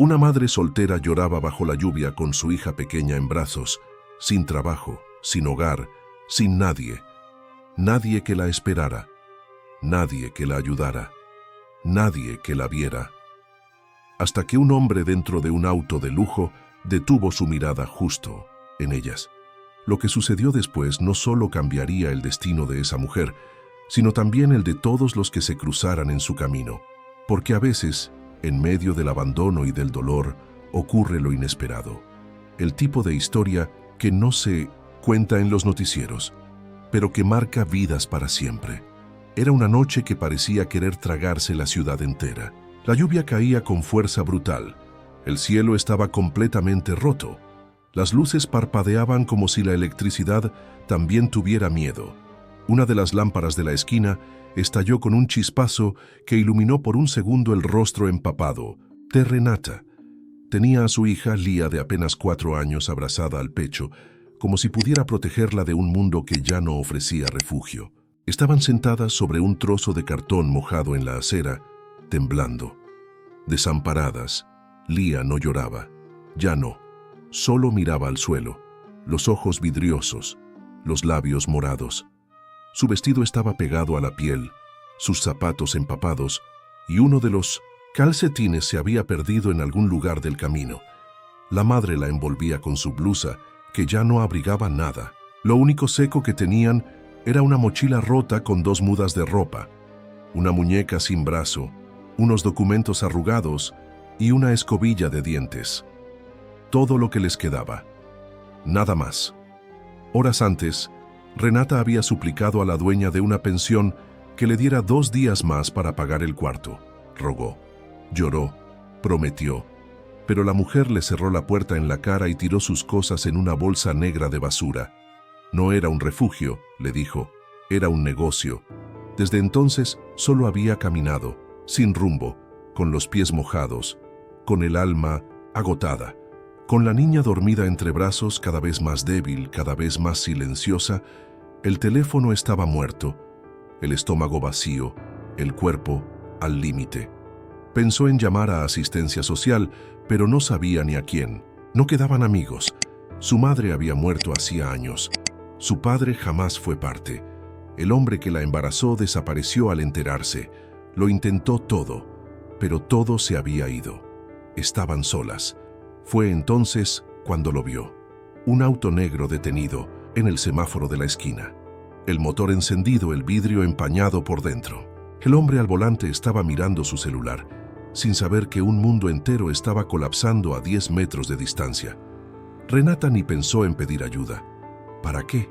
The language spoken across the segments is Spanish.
Una madre soltera lloraba bajo la lluvia con su hija pequeña en brazos, sin trabajo, sin hogar, sin nadie. Nadie que la esperara, nadie que la ayudara, nadie que la viera. Hasta que un hombre dentro de un auto de lujo detuvo su mirada justo en ellas. Lo que sucedió después no solo cambiaría el destino de esa mujer, sino también el de todos los que se cruzaran en su camino. Porque a veces, en medio del abandono y del dolor, ocurre lo inesperado. El tipo de historia que no se cuenta en los noticieros, pero que marca vidas para siempre. Era una noche que parecía querer tragarse la ciudad entera. La lluvia caía con fuerza brutal. El cielo estaba completamente roto. Las luces parpadeaban como si la electricidad también tuviera miedo. Una de las lámparas de la esquina estalló con un chispazo que iluminó por un segundo el rostro empapado de Renata. Tenía a su hija, Lía, de apenas 4 años, abrazada al pecho, como si pudiera protegerla de un mundo que ya no ofrecía refugio. Estaban sentadas sobre un trozo de cartón mojado en la acera, temblando. Desamparadas, Lía no lloraba. Ya no. Solo miraba al suelo, los ojos vidriosos, los labios morados. Su vestido estaba pegado a la piel, sus zapatos empapados, y uno de los calcetines se había perdido en algún lugar del camino. La madre la envolvía con su blusa, que ya no abrigaba nada. Lo único seco que tenían era una mochila rota con 2 mudas de ropa, una muñeca sin brazo, unos documentos arrugados y una escobilla de dientes. Todo lo que les quedaba. Nada más. Horas antes, Renata había suplicado a la dueña de una pensión que le diera 2 días más para pagar el cuarto. Rogó, lloró, prometió. Pero la mujer le cerró la puerta en la cara y tiró sus cosas en una bolsa negra de basura. No era un refugio, le dijo, era un negocio. Desde entonces solo había caminado, sin rumbo, con los pies mojados, con el alma agotada. Con la niña dormida entre brazos, cada vez más débil, cada vez más silenciosa, el teléfono estaba muerto, el estómago vacío, el cuerpo al límite. Pensó en llamar a asistencia social, pero no sabía ni a quién. No quedaban amigos. Su madre había muerto hacía años. Su padre jamás fue parte. El hombre que la embarazó desapareció al enterarse. Lo intentó todo, pero todo se había ido. Estaban solas. Fue entonces cuando lo vio. Un auto negro detenido en el semáforo de la esquina. El motor encendido, el vidrio empañado por dentro. El hombre al volante estaba mirando su celular, sin saber que un mundo entero estaba colapsando a 10 metros de distancia. Renata ni pensó en pedir ayuda. ¿Para qué?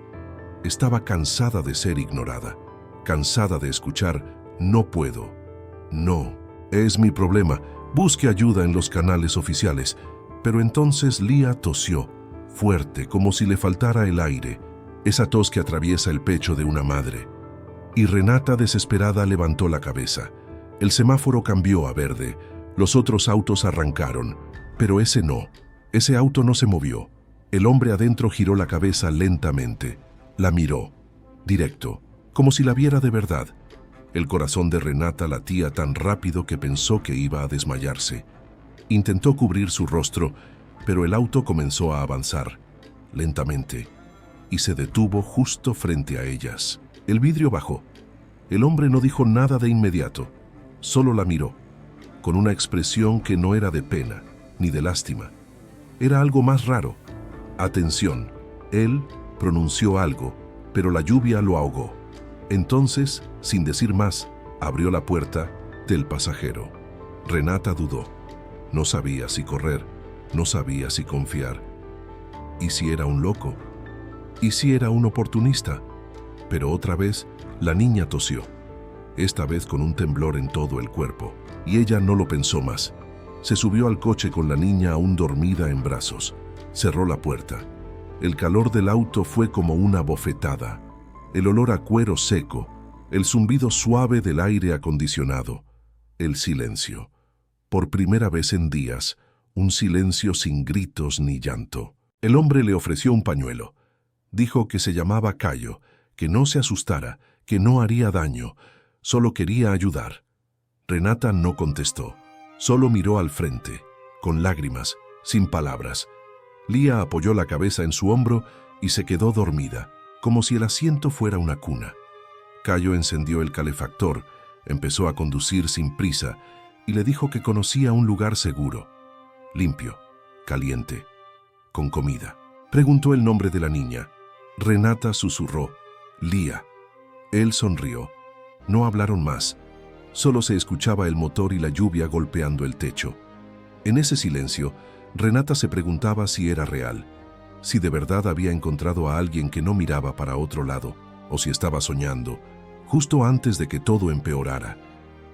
Estaba cansada de ser ignorada, cansada de escuchar «no puedo». No, es mi problema, busque ayuda en los canales oficiales. Pero entonces Lía tosió, fuerte, como si le faltara el aire, esa tos que atraviesa el pecho de una madre. Y Renata, desesperada, levantó la cabeza. El semáforo cambió a verde, los otros autos arrancaron, pero ese no, ese auto no se movió. El hombre adentro giró la cabeza lentamente, la miró, directo, como si la viera de verdad. El corazón de Renata latía tan rápido que pensó que iba a desmayarse. Intentó cubrir su rostro, pero el auto comenzó a avanzar, lentamente, y se detuvo justo frente a ellas. El vidrio bajó. El hombre no dijo nada de inmediato, solo la miró, con una expresión que no era de pena, ni de lástima. Era algo más raro. Atención. Él pronunció algo, pero la lluvia lo ahogó. Entonces, sin decir más, abrió la puerta del pasajero. Renata dudó. No sabía si correr, no sabía si confiar. ¿Y si era un loco? ¿Y si era un oportunista? Pero otra vez, la niña tosió, esta vez con un temblor en todo el cuerpo, y ella no lo pensó más. Se subió al coche con la niña aún dormida en brazos. Cerró la puerta. El calor del auto fue como una bofetada. El olor a cuero seco, el zumbido suave del aire acondicionado, el silencio. Por primera vez en días, un silencio sin gritos ni llanto. El hombre le ofreció un pañuelo. Dijo que se llamaba Cayo, que no se asustara, que no haría daño, solo quería ayudar. Renata no contestó, solo miró al frente, con lágrimas, sin palabras. Lía apoyó la cabeza en su hombro y se quedó dormida, como si el asiento fuera una cuna. Cayo encendió el calefactor, empezó a conducir sin prisa y le dijo que conocía un lugar seguro, limpio, caliente, con comida. Preguntó el nombre de la niña. Renata susurró, Lía. Él sonrió. No hablaron más. Solo se escuchaba el motor y la lluvia golpeando el techo. En ese silencio, Renata se preguntaba si era real, si de verdad había encontrado a alguien que no miraba para otro lado, o si estaba soñando, justo antes de que todo empeorara.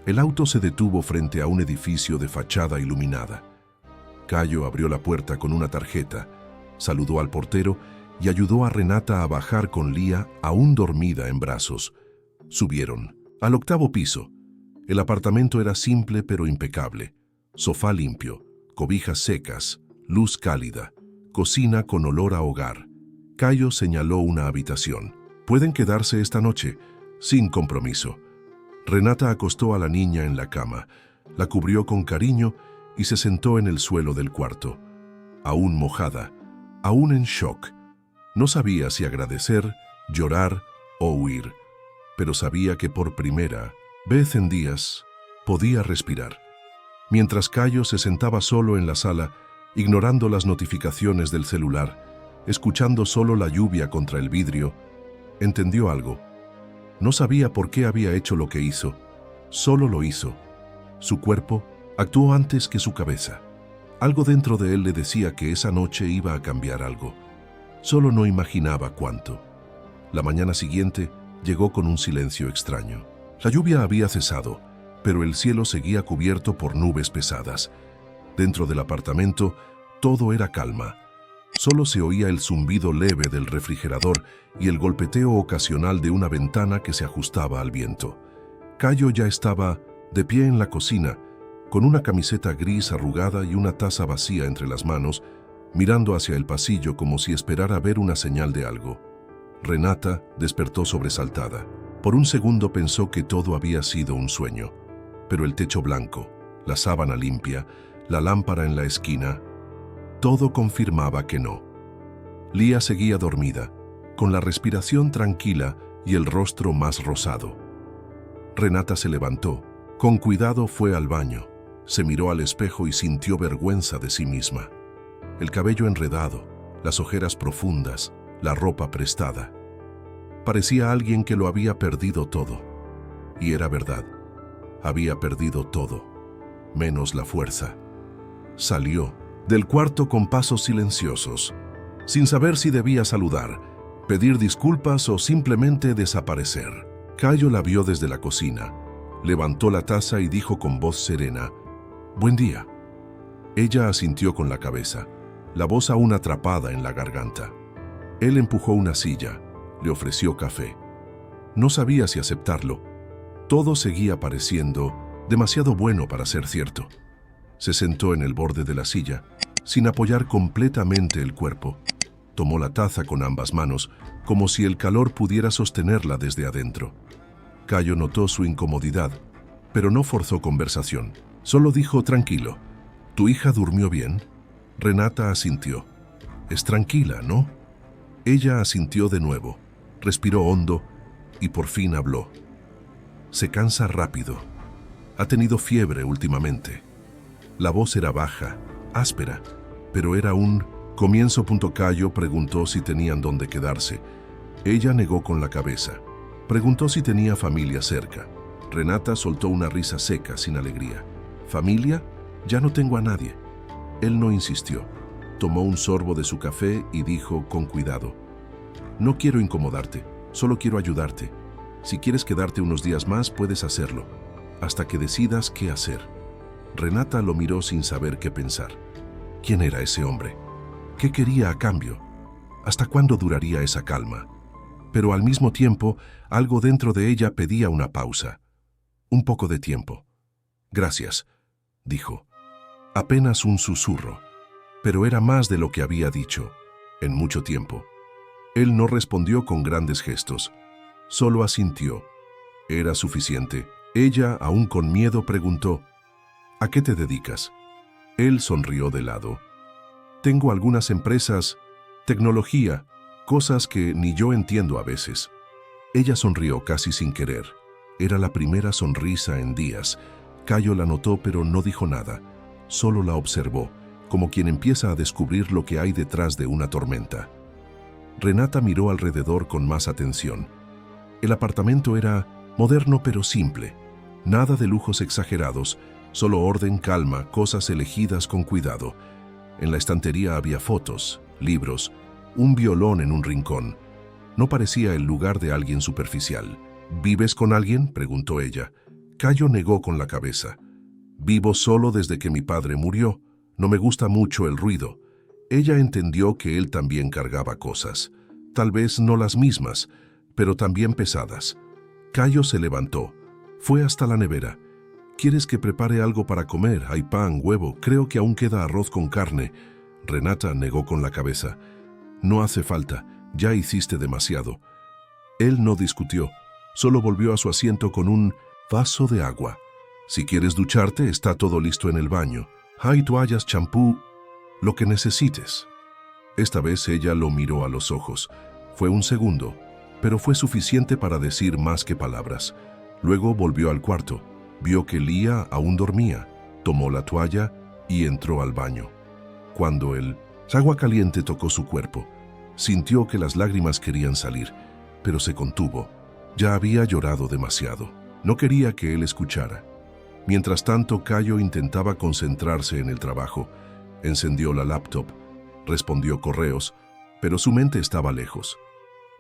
El auto se detuvo frente a un edificio de fachada iluminada. Cayo abrió la puerta con una tarjeta, saludó al portero y ayudó a Renata a bajar con Lía, aún dormida en brazos. Subieron al 8º piso. El apartamento era simple pero impecable. Sofá limpio, cobijas secas, luz cálida, cocina con olor a hogar. Cayo señaló una habitación. «Pueden quedarse esta noche, sin compromiso». Renata acostó a la niña en la cama, la cubrió con cariño y se sentó en el suelo del cuarto. Aún mojada, aún en shock. No sabía si agradecer, llorar o huir, pero sabía que por primera vez en días podía respirar. Mientras Cayo se sentaba solo en la sala, ignorando las notificaciones del celular, escuchando solo la lluvia contra el vidrio, entendió algo. No sabía por qué había hecho lo que hizo, solo lo hizo. Su cuerpo actuó antes que su cabeza. Algo dentro de él le decía que esa noche iba a cambiar algo. Solo no imaginaba cuánto. La mañana siguiente llegó con un silencio extraño. La lluvia había cesado, pero el cielo seguía cubierto por nubes pesadas. Dentro del apartamento, todo era calma. Solo se oía el zumbido leve del refrigerador y el golpeteo ocasional de una ventana que se ajustaba al viento. Cayo ya estaba de pie en la cocina, con una camiseta gris arrugada y una taza vacía entre las manos, mirando hacia el pasillo como si esperara ver una señal de algo. Renata despertó sobresaltada. Por un segundo pensó que todo había sido un sueño, pero el techo blanco, la sábana limpia, la lámpara en la esquina, todo confirmaba que no. Lía seguía dormida, con la respiración tranquila y el rostro más rosado. Renata se levantó. Con cuidado fue al baño. Se miró al espejo y sintió vergüenza de sí misma. El cabello enredado, las ojeras profundas, la ropa prestada. Parecía alguien que lo había perdido todo. Y era verdad. Había perdido todo, menos la fuerza. Salió del cuarto con pasos silenciosos, sin saber si debía saludar, pedir disculpas o simplemente desaparecer. Cayo la vio desde la cocina. Levantó la taza y dijo con voz serena, «Buen día». Ella asintió con la cabeza, la voz aún atrapada en la garganta. Él empujó una silla, le ofreció café. No sabía si aceptarlo. Todo seguía pareciendo demasiado bueno para ser cierto. Se sentó en el borde de la silla, sin apoyar completamente el cuerpo. Tomó la taza con ambas manos, como si el calor pudiera sostenerla desde adentro. Cayo notó su incomodidad, pero no forzó conversación. Solo dijo tranquilo, «¿Tu hija durmió bien?» Renata asintió. «Es tranquila, ¿no?» Ella asintió de nuevo, respiró hondo y por fin habló. «Se cansa rápido. Ha tenido fiebre últimamente». La voz era baja, áspera, pero era un comienzo. Cayo preguntó si tenían dónde quedarse. Ella negó con la cabeza. Preguntó si tenía familia cerca. Renata soltó una risa seca, sin alegría. «¿Familia? Ya no tengo a nadie». Él no insistió. Tomó un sorbo de su café y dijo con cuidado, «No quiero incomodarte, solo quiero ayudarte. Si quieres quedarte unos días más, puedes hacerlo, hasta que decidas qué hacer». Renata lo miró sin saber qué pensar. ¿Quién era ese hombre? ¿Qué quería a cambio? ¿Hasta cuándo duraría esa calma? Pero al mismo tiempo, algo dentro de ella pedía una pausa. Un poco de tiempo. «Gracias», dijo. Apenas un susurro, pero era más de lo que había dicho, en mucho tiempo. Él no respondió con grandes gestos, solo asintió. Era suficiente. Ella, aún con miedo, preguntó, «¿A qué te dedicas?» Él sonrió de lado. Tengo algunas empresas, tecnología, cosas que ni yo entiendo a veces. Ella sonrió casi sin querer. Era la primera sonrisa en días. Cayo la notó pero no dijo nada. Solo la observó, como quien empieza a descubrir lo que hay detrás de una tormenta. Renata miró alrededor con más atención. El apartamento era moderno pero simple. Nada de lujos exagerados, solo orden, calma, cosas elegidas con cuidado. En la estantería había fotos, libros, un violón en un rincón. No parecía el lugar de alguien superficial. ¿Vives con alguien?, preguntó ella. Cayo negó con la cabeza. Vivo solo desde que mi padre murió. No me gusta mucho el ruido. Ella entendió que él también cargaba cosas. Tal vez no las mismas, pero también pesadas. Cayo se levantó. Fue hasta la nevera. ¿Quieres que prepare algo para comer? Hay pan, huevo, creo que aún queda arroz con carne. Renata negó con la cabeza. No hace falta, ya hiciste demasiado. Él no discutió, solo volvió a su asiento con un vaso de agua. Si quieres ducharte, está todo listo en el baño. Hay toallas, champú, lo que necesites. Esta vez ella lo miró a los ojos. Fue un segundo, pero fue suficiente para decir más que palabras. Luego volvió al cuarto. Vio que Lía aún dormía, tomó la toalla y entró al baño. Cuando el agua caliente tocó su cuerpo, sintió que las lágrimas querían salir, pero se contuvo. Ya había llorado demasiado. No quería que él escuchara. Mientras tanto, Cayo intentaba concentrarse en el trabajo. Encendió la laptop, respondió correos, pero su mente estaba lejos.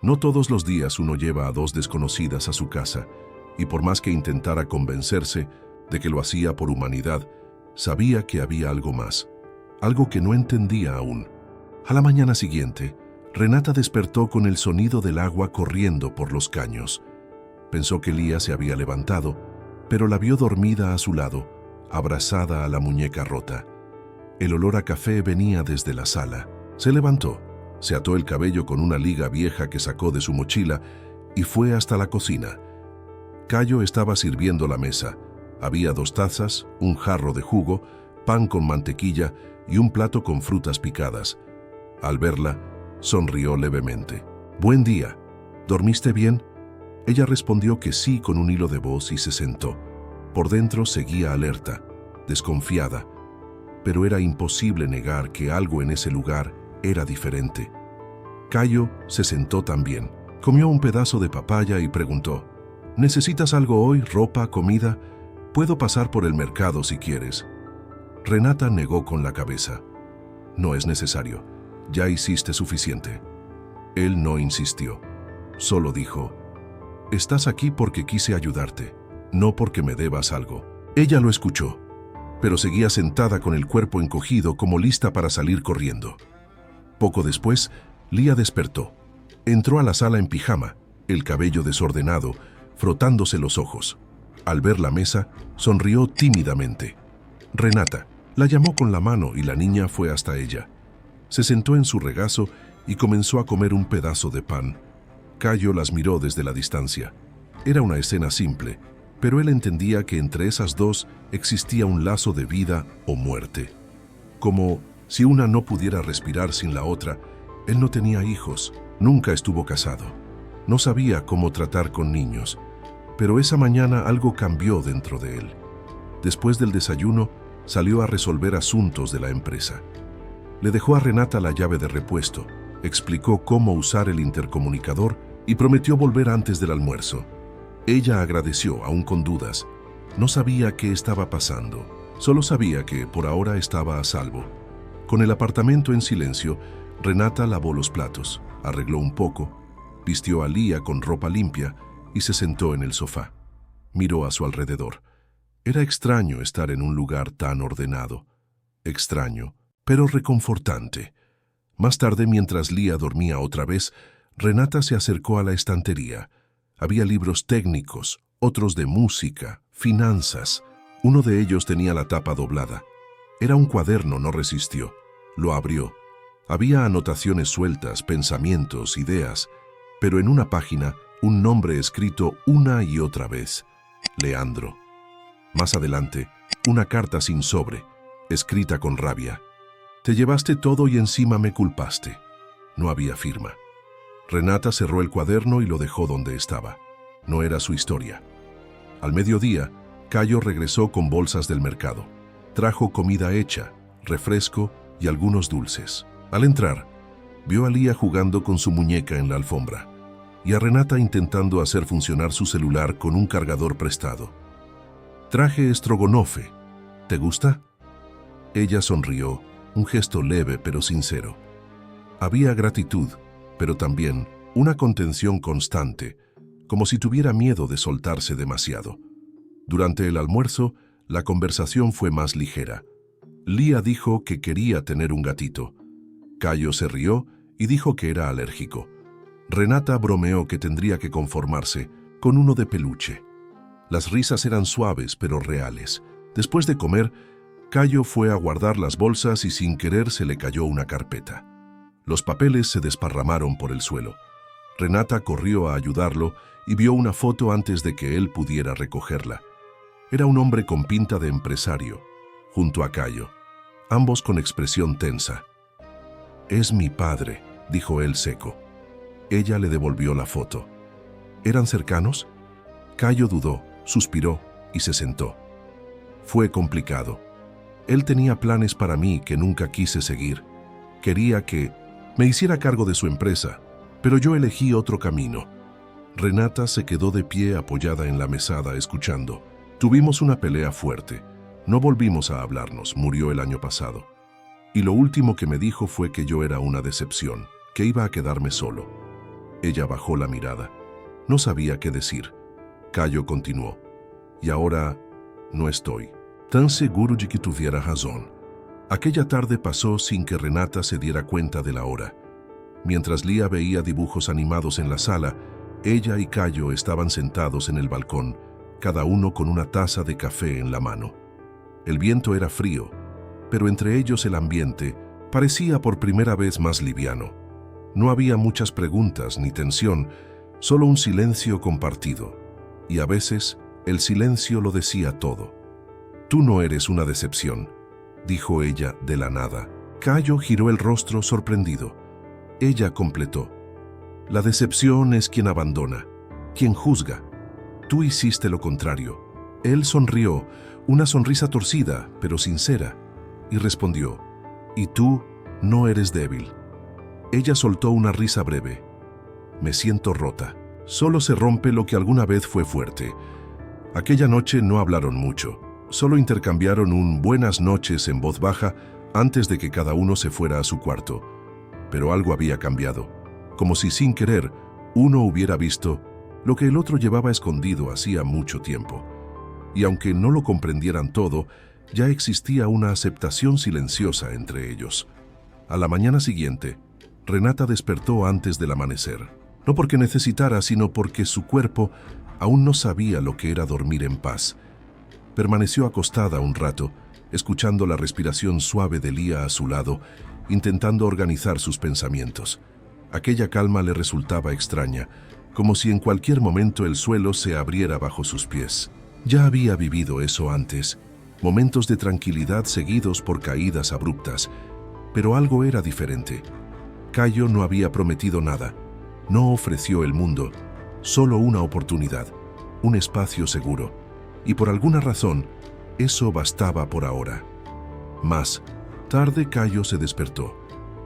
No todos los días uno lleva a dos desconocidas a su casa, y por más que intentara convencerse de que lo hacía por humanidad, sabía que había algo más, algo que no entendía aún. A la mañana siguiente, Renata despertó con el sonido del agua corriendo por los caños. Pensó que Lía se había levantado, pero la vio dormida a su lado, abrazada a la muñeca rota. El olor a café venía desde la sala. Se levantó, se ató el cabello con una liga vieja que sacó de su mochila y fue hasta la cocina. Cayo estaba sirviendo la mesa. Había 2 tazas, un jarro de jugo, pan con mantequilla y un plato con frutas picadas. Al verla, sonrió levemente. «Buen día. ¿Dormiste bien?» Ella respondió que sí con un hilo de voz y se sentó. Por dentro seguía alerta, desconfiada, pero era imposible negar que algo en ese lugar era diferente. Cayo se sentó también. Comió un pedazo de papaya y preguntó: «¿Necesitas algo hoy? ¿Ropa? ¿Comida? Puedo pasar por el mercado si quieres». Renata negó con la cabeza. «No es necesario. Ya hiciste suficiente». Él no insistió. Solo dijo: «Estás aquí porque quise ayudarte, no porque me debas algo». Ella lo escuchó, pero seguía sentada con el cuerpo encogido como lista para salir corriendo. Poco después, Lía despertó. Entró a la sala en pijama, el cabello desordenado, frotándose los ojos. Al ver la mesa, sonrió tímidamente. Renata la llamó con la mano y la niña fue hasta ella. Se sentó en su regazo y comenzó a comer un pedazo de pan. Cayo las miró desde la distancia. Era una escena simple, pero él entendía que entre esas dos existía un lazo de vida o muerte. Como si una no pudiera respirar sin la otra. Él no tenía hijos, nunca estuvo casado. No sabía cómo tratar con niños, pero esa mañana algo cambió dentro de él. Después del desayuno, salió a resolver asuntos de la empresa. Le dejó a Renata la llave de repuesto, explicó cómo usar el intercomunicador y prometió volver antes del almuerzo. Ella agradeció, aún con dudas. No sabía qué estaba pasando, solo sabía que por ahora estaba a salvo. Con el apartamento en silencio, Renata lavó los platos, arregló un poco, vistió a Lía con ropa limpia y se sentó en el sofá. Miró a su alrededor. Era extraño estar en un lugar tan ordenado. Extraño, pero reconfortante. Más tarde, mientras Lía dormía otra vez, Renata se acercó a la estantería. Había libros técnicos, otros de música, finanzas. Uno de ellos tenía la tapa doblada. Era un cuaderno, no resistió. Lo abrió. Había anotaciones sueltas, pensamientos, ideas, pero en una página, un nombre escrito una y otra vez: Leandro. Más adelante, una carta sin sobre, escrita con rabia. Te llevaste todo y encima me culpaste. No había firma. Renata cerró el cuaderno y lo dejó donde estaba. No era su historia. Al mediodía, Cayo regresó con bolsas del mercado. Trajo comida hecha, refresco y algunos dulces. Al entrar, vio a Lía jugando con su muñeca en la alfombra y a Renata intentando hacer funcionar su celular con un cargador prestado. Traje estrogonofe. ¿Te gusta? Ella sonrió, un gesto leve pero sincero. Había gratitud, pero también una contención constante, como si tuviera miedo de soltarse demasiado. Durante el almuerzo, la conversación fue más ligera. Lía dijo que quería tener un gatito. Cayo se rió y dijo que era alérgico. Renata bromeó que tendría que conformarse con uno de peluche. Las risas eran suaves pero reales. Después de comer, Cayo fue a guardar las bolsas y sin querer se le cayó una carpeta. Los papeles se desparramaron por el suelo. Renata corrió a ayudarlo y vio una foto antes de que él pudiera recogerla. Era un hombre con pinta de empresario, junto a Cayo, ambos con expresión tensa. «Es mi padre», dijo él seco. Ella le devolvió la foto. ¿Eran cercanos? Cayo dudó, suspiró y se sentó. Fue complicado. Él tenía planes para mí que nunca quise seguir. Quería que me hiciera cargo de su empresa, pero yo elegí otro camino. Renata se quedó de pie apoyada en la mesada escuchando. Tuvimos una pelea fuerte. No volvimos a hablarnos, murió el año pasado. Y lo último que me dijo fue que yo era una decepción, que iba a quedarme solo. Ella bajó la mirada. No sabía qué decir. Cayo continuó. Y ahora no estoy tan seguro de que tuviera razón. Aquella tarde pasó sin que Renata se diera cuenta de la hora. Mientras Lía veía dibujos animados en la sala, ella y Cayo estaban sentados en el balcón, cada uno con una taza de café en la mano. El viento era frío, pero entre ellos el ambiente parecía por primera vez más liviano. No había muchas preguntas ni tensión, solo un silencio compartido. Y a veces el silencio lo decía todo. «Tú no eres una decepción», dijo ella de la nada. Cayo giró el rostro sorprendido. Ella completó. «La decepción es quien abandona, quien juzga. Tú hiciste lo contrario». Él sonrió, una sonrisa torcida, pero sincera, y respondió, «Y tú no eres débil». Ella soltó una risa breve. «Me siento rota. Solo se rompe lo que alguna vez fue fuerte». Aquella noche no hablaron mucho. Solo intercambiaron un buenas noches en voz baja antes de que cada uno se fuera a su cuarto. Pero algo había cambiado, como si sin querer uno hubiera visto lo que el otro llevaba escondido hacía mucho tiempo. Y aunque no lo comprendieran todo, ya existía una aceptación silenciosa entre ellos. A la mañana siguiente, Renata despertó antes del amanecer. No porque necesitara, sino porque su cuerpo aún no sabía lo que era dormir en paz. Permaneció acostada un rato, escuchando la respiración suave de Lía a su lado, intentando organizar sus pensamientos. Aquella calma le resultaba extraña, como si en cualquier momento el suelo se abriera bajo sus pies. Ya había vivido eso antes, momentos de tranquilidad seguidos por caídas abruptas, pero algo era diferente. Cayo no había prometido nada, no ofreció el mundo, solo una oportunidad, un espacio seguro. Y por alguna razón, eso bastaba por ahora. Más tarde Cayo se despertó.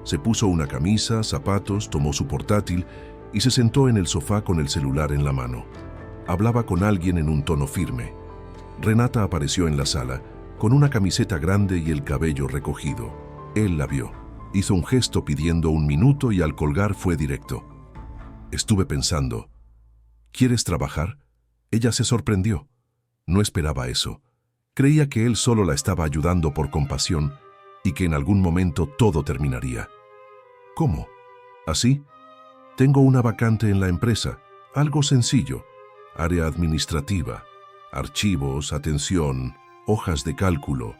Se puso una camisa, zapatos, tomó su portátil y se sentó en el sofá con el celular en la mano. Hablaba con alguien en un tono firme. Renata apareció en la sala, con una camiseta grande y el cabello recogido. Él la vio. Hizo un gesto pidiendo un minuto y al colgar fue directo. Estuve pensando, ¿quieres trabajar? Ella se sorprendió. No esperaba eso. Creía que él solo la estaba ayudando por compasión y que en algún momento todo terminaría. ¿Cómo? ¿Así? Tengo una vacante en la empresa, algo sencillo, área administrativa, archivos, atención, hojas de cálculo.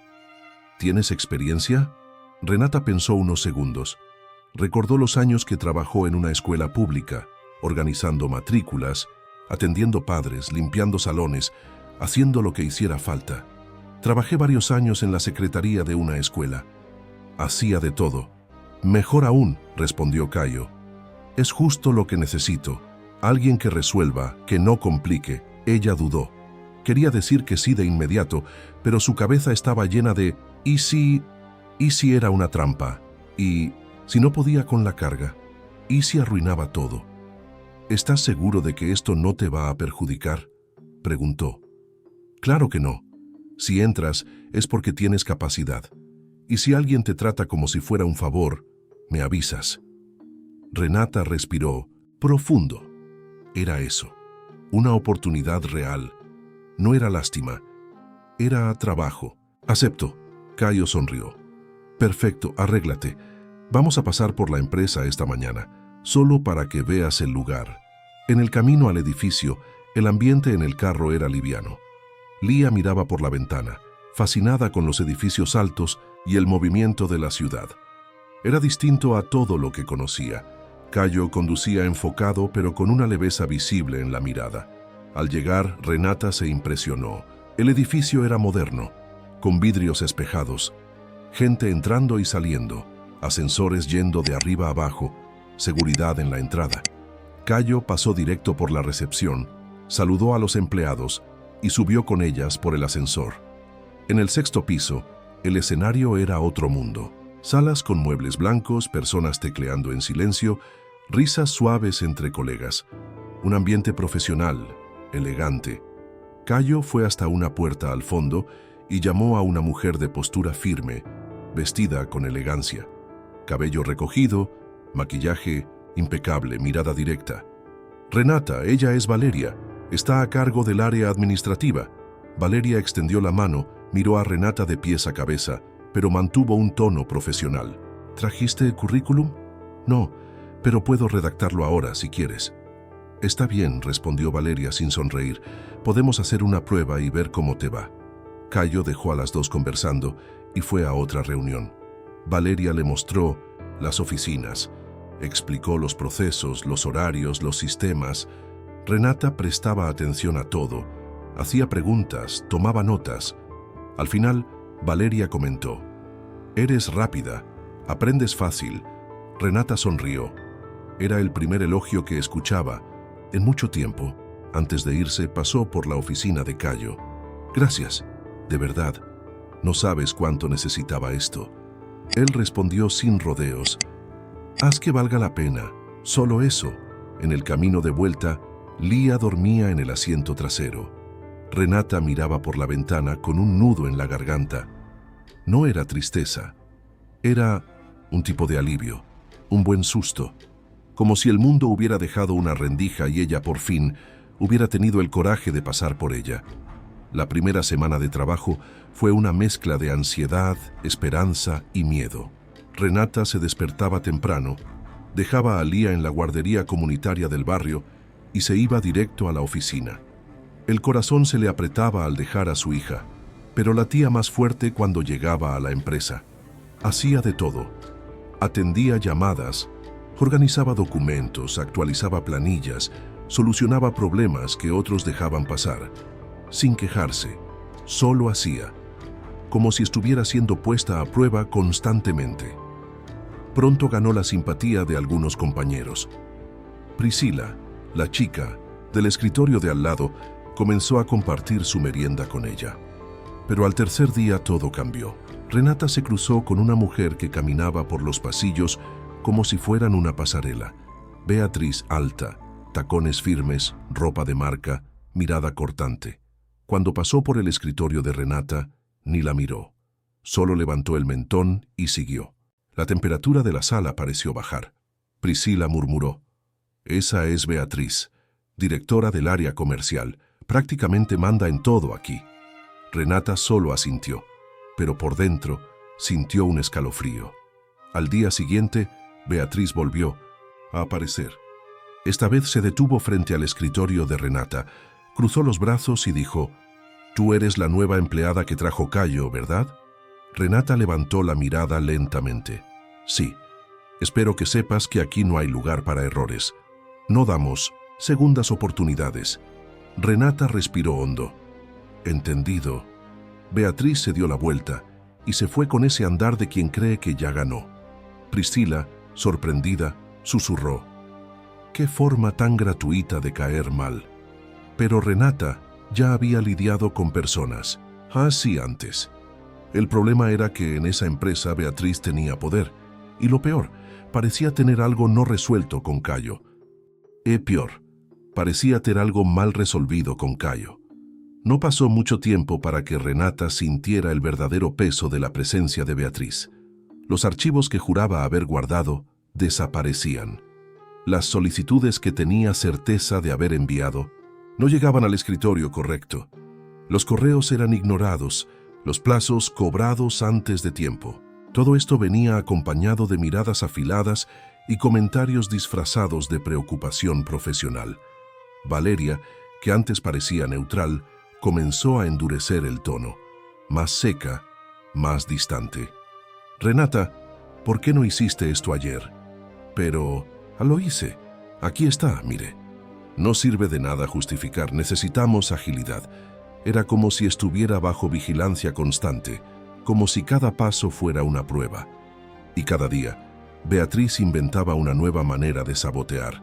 ¿Tienes experiencia? Renata pensó unos segundos. Recordó los años que trabajó en una escuela pública, organizando matrículas, atendiendo padres, limpiando salones, haciendo lo que hiciera falta. Trabajé varios años en la secretaría de una escuela. Hacía de todo. Mejor aún, respondió Cayo. Es justo lo que necesito. Alguien que resuelva, que no complique. Ella dudó. Quería decir que sí de inmediato, pero su cabeza estaba llena de ¿y si era una trampa? ¿Y si no podía con la carga? ¿Y si arruinaba todo? ¿Estás seguro de que esto no te va a perjudicar?, preguntó. Claro que no. Si entras es porque tienes capacidad. Y si alguien te trata como si fuera un favor, me avisas. Renata respiró profundo. Era eso, una oportunidad real. No era lástima, era trabajo. Acepto. Cayo sonrió. Perfecto, arréglate. Vamos a pasar por la empresa esta mañana, solo para que veas el lugar. En el camino al edificio, el ambiente en el carro era liviano. Lía miraba por la ventana, fascinada con los edificios altos y el movimiento de la ciudad. Era distinto a todo lo que conocía. Cayo conducía enfocado, pero con una leveza visible en la mirada. Al llegar, Renata se impresionó. El edificio era moderno, con vidrios espejados, gente entrando y saliendo, ascensores yendo de arriba a abajo, seguridad en la entrada. Cayo pasó directo por la recepción, saludó a los empleados y subió con ellas por el ascensor. En el 6º piso, el escenario era otro mundo. Salas con muebles blancos, personas tecleando en silencio, risas suaves entre colegas. Un ambiente profesional, elegante. Cayo fue hasta una puerta al fondo y llamó a una mujer de postura firme, vestida con elegancia. Cabello recogido, maquillaje impecable, mirada directa. Renata, ella es Valeria. Está a cargo del área administrativa. Valeria extendió la mano, miró a Renata de pies a cabeza, pero mantuvo un tono profesional. ¿Trajiste el currículum? No, pero puedo redactarlo ahora si quieres. Está bien, respondió Valeria sin sonreír. Podemos hacer una prueba y ver cómo te va. Cayo dejó a las dos conversando y fue a otra reunión. Valeria le mostró las oficinas, explicó los procesos, los horarios, los sistemas. Renata prestaba atención a todo, hacía preguntas, tomaba notas. Al final, Valeria comentó: «Eres rápida, aprendes fácil». Renata sonrió. Era el primer elogio que escuchaba en mucho tiempo. Antes de irse, pasó por la oficina de Cayo. «Gracias, de verdad. No sabes cuánto necesitaba esto». Él respondió sin rodeos: «Haz que valga la pena, solo eso». En el camino de vuelta, Lía dormía en el asiento trasero. Renata miraba por la ventana con un nudo en la garganta. No era tristeza, era un tipo de alivio, un buen susto, como si el mundo hubiera dejado una rendija y ella por fin hubiera tenido el coraje de pasar por ella. La primera semana de trabajo fue una mezcla de ansiedad, esperanza y miedo. Renata se despertaba temprano, dejaba a Lía en la guardería comunitaria del barrio y se iba directo a la oficina. El corazón se le apretaba al dejar a su hija, pero latía más fuerte cuando llegaba a la empresa. Hacía de todo. Atendía llamadas, organizaba documentos, actualizaba planillas, solucionaba problemas que otros dejaban pasar. Sin quejarse, solo hacía, como si estuviera siendo puesta a prueba constantemente. Pronto ganó la simpatía de algunos compañeros. Priscila, la chica del escritorio de al lado, comenzó a compartir su merienda con ella. Pero al tercer día todo cambió. Renata se cruzó con una mujer que caminaba por los pasillos como si fueran una pasarela. Beatriz, alta, tacones firmes, ropa de marca, mirada cortante. Cuando pasó por el escritorio de Renata, ni la miró. Solo levantó el mentón y siguió. La temperatura de la sala pareció bajar. Priscila murmuró: «Esa es Beatriz, directora del área comercial. Prácticamente manda en todo aquí». Renata solo asintió, pero por dentro sintió un escalofrío. Al día siguiente, Beatriz volvió a aparecer. Esta vez se detuvo frente al escritorio de Renata, cruzó los brazos y dijo: «Tú eres la nueva empleada que trajo Cayo, ¿verdad?». Renata levantó la mirada lentamente. «Sí. Espero que sepas que aquí no hay lugar para errores. No damos segundas oportunidades». Renata respiró hondo. «Entendido». Beatriz se dio la vuelta y se fue con ese andar de quien cree que ya ganó. Priscila, sorprendida, susurró: «¡Qué forma tan gratuita de caer mal!». Pero Renata ya había lidiado con personas, así antes. El problema era que en esa empresa Beatriz tenía poder, y lo peor, parecía tener algo no resuelto con Cayo. Peor, parecía tener algo mal resolvido con Cayo. No pasó mucho tiempo para que Renata sintiera el verdadero peso de la presencia de Beatriz. Los archivos que juraba haber guardado desaparecían. Las solicitudes que tenía certeza de haber enviado no llegaban al escritorio correcto. Los correos eran ignorados, los plazos cobrados antes de tiempo. Todo esto venía acompañado de miradas afiladas y comentarios disfrazados de preocupación profesional. Valeria, que antes parecía neutral, comenzó a endurecer el tono, más seca, más distante. «Renata, ¿por qué no hiciste esto ayer?». «Pero, lo hice. Aquí está, mire». «No sirve de nada justificar, necesitamos agilidad». Era como si estuviera bajo vigilancia constante, como si cada paso fuera una prueba. Y cada día, Beatriz inventaba una nueva manera de sabotear.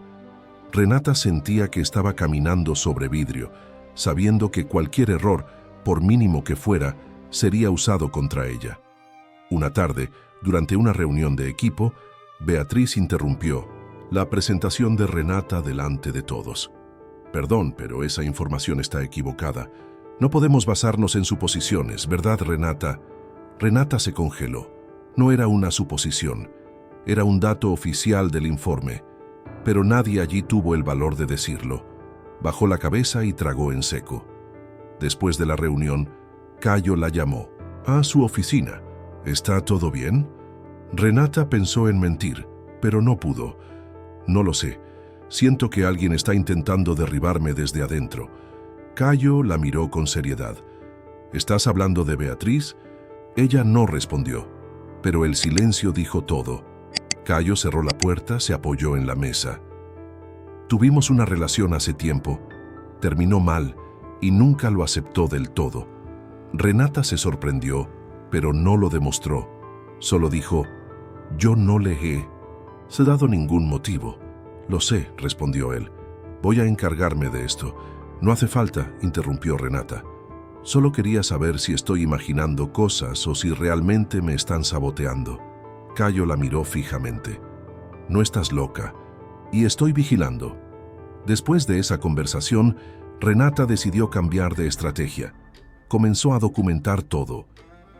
Renata sentía que estaba caminando sobre vidrio, sabiendo que cualquier error, por mínimo que fuera, sería usado contra ella. Una tarde, durante una reunión de equipo, Beatriz interrumpió la presentación de Renata delante de todos. «Perdón, pero esa información está equivocada. No podemos basarnos en suposiciones, ¿verdad, Renata?». Renata se congeló. No era una suposición, era un dato oficial del informe, pero nadie allí tuvo el valor de decirlo. Bajó la cabeza y tragó en seco. Después de la reunión, Cayo la llamó a su oficina. «¿Está todo bien?». Renata pensó en mentir, pero no pudo. «No lo sé. Siento que alguien está intentando derribarme desde adentro». Cayo la miró con seriedad. «¿Estás hablando de Beatriz?». Ella no respondió, pero el silencio dijo todo. Cayo cerró la puerta, se apoyó en la mesa. «Tuvimos una relación hace tiempo. Terminó mal y nunca lo aceptó del todo». Renata se sorprendió, pero no lo demostró. Solo dijo: «Yo no le he dado ningún motivo». «Lo sé», respondió él. «Voy a encargarme de esto». «No hace falta», interrumpió Renata. «Solo quería saber si estoy imaginando cosas o si realmente me están saboteando». Cayo la miró fijamente. «No estás loca, y estoy vigilando». Después de esa conversación, Renata decidió cambiar de estrategia. Comenzó a documentar todo,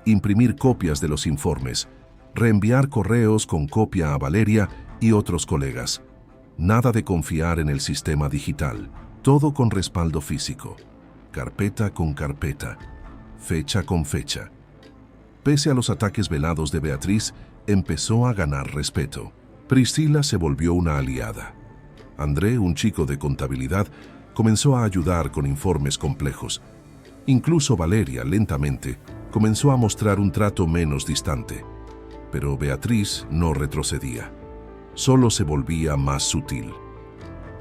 imprimir copias de los informes, reenviar correos con copia a Valeria y otros colegas. Nada de confiar en el sistema digital. Todo con respaldo físico, carpeta con carpeta, fecha con fecha. Pese a los ataques velados de Beatriz, empezó a ganar respeto. Priscila se volvió una aliada. André, un chico de contabilidad, comenzó a ayudar con informes complejos. Incluso Valeria, lentamente, comenzó a mostrar un trato menos distante. Pero Beatriz no retrocedía. Solo se volvía más sutil.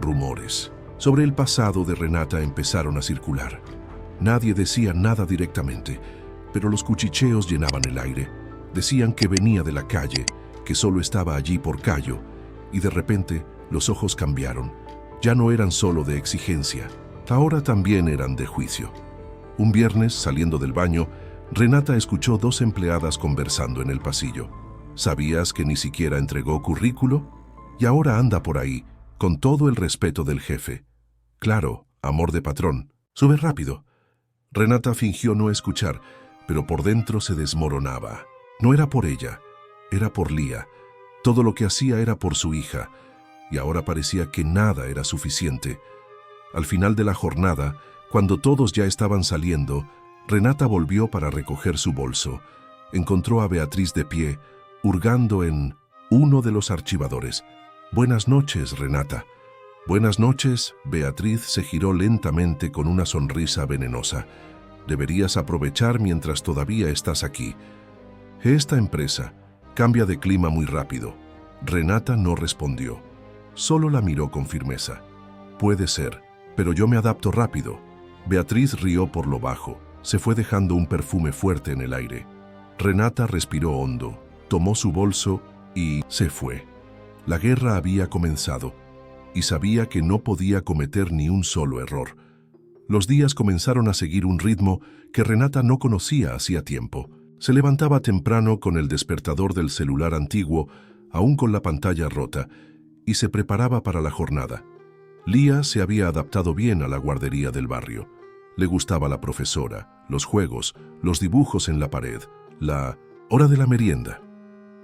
Rumores sobre el pasado de Renata empezaron a circular. Nadie decía nada directamente, pero los cuchicheos llenaban el aire. Decían que venía de la calle, que solo estaba allí por Cayo, y de repente los ojos cambiaron. Ya no eran solo de exigencia, ahora también eran de juicio. Un viernes, saliendo del baño, Renata escuchó dos empleadas conversando en el pasillo. ¿Sabías que ni siquiera entregó currículo? Y ahora anda por ahí, con todo el respeto del jefe. Claro, amor de patrón. Sube rápido. Renata fingió no escuchar, pero por dentro se desmoronaba. No era por ella, era por Lía. Todo lo que hacía era por su hija, y ahora parecía que nada era suficiente. Al final de la jornada, cuando todos ya estaban saliendo, Renata volvió para recoger su bolso. Encontró a Beatriz de pie, hurgando en uno de los archivadores. «Buenas noches, Renata». «Buenas noches». Beatriz se giró lentamente con una sonrisa venenosa. «Deberías aprovechar mientras todavía estás aquí. Esta empresa cambia de clima muy rápido». Renata no respondió. Solo la miró con firmeza. «Puede ser, pero yo me adapto rápido». Beatriz rió por lo bajo. se fue dejando un perfume fuerte en el aire. Renata respiró hondo, tomó su bolso y se fue. La guerra había comenzado y sabía que no podía cometer ni un solo error. Los días comenzaron a seguir un ritmo que Renata no conocía hacía tiempo. Se levantaba temprano con el despertador del celular antiguo, aún con la pantalla rota, y se preparaba para la jornada. Lía se había adaptado bien a la guardería del barrio. Le gustaba la profesora, los juegos, los dibujos en la pared, la hora de la merienda.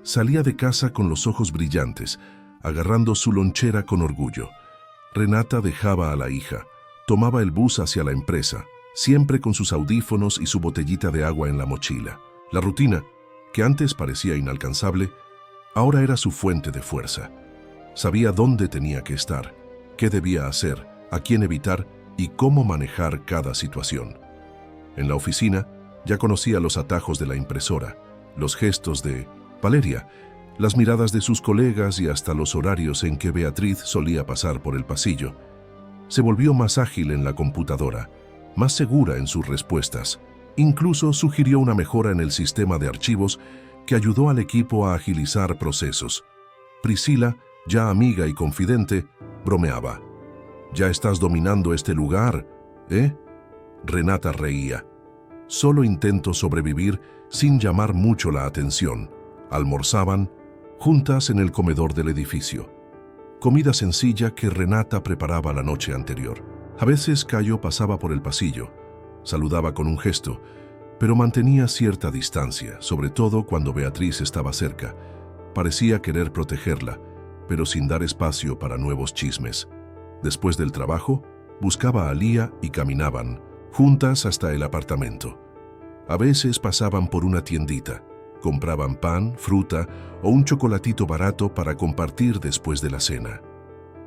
Salía de casa con los ojos brillantes, agarrando su lonchera con orgullo. Renata dejaba a la hija, tomaba el bus hacia la empresa, siempre con sus audífonos y su botellita de agua en la mochila. La rutina, que antes parecía inalcanzable, ahora era su fuente de fuerza. Sabía dónde tenía que estar, qué debía hacer, a quién evitar y cómo manejar cada situación. En la oficina ya conocía los atajos de la impresora, los gestos de Valeria, las miradas de sus colegas y hasta los horarios en que Beatriz solía pasar por el pasillo. Se volvió más ágil en la computadora, más segura en sus respuestas. Incluso sugirió una mejora en el sistema de archivos que ayudó al equipo a agilizar procesos. Priscila, ya amiga y confidente, bromeaba. «Ya estás dominando este lugar, ¿eh?» Renata reía. «Solo intento sobrevivir sin llamar mucho la atención». Almorzaban juntas en el comedor del edificio. Comida sencilla que Renata preparaba la noche anterior. A veces Cayo pasaba por el pasillo. Saludaba con un gesto, pero mantenía cierta distancia, sobre todo cuando Beatriz estaba cerca. Parecía querer protegerla, pero sin dar espacio para nuevos chismes. Después del trabajo, buscaba a Lía y caminaban, juntas hasta el apartamento. A veces pasaban por una tiendita, compraban pan, fruta o un chocolatito barato para compartir después de la cena.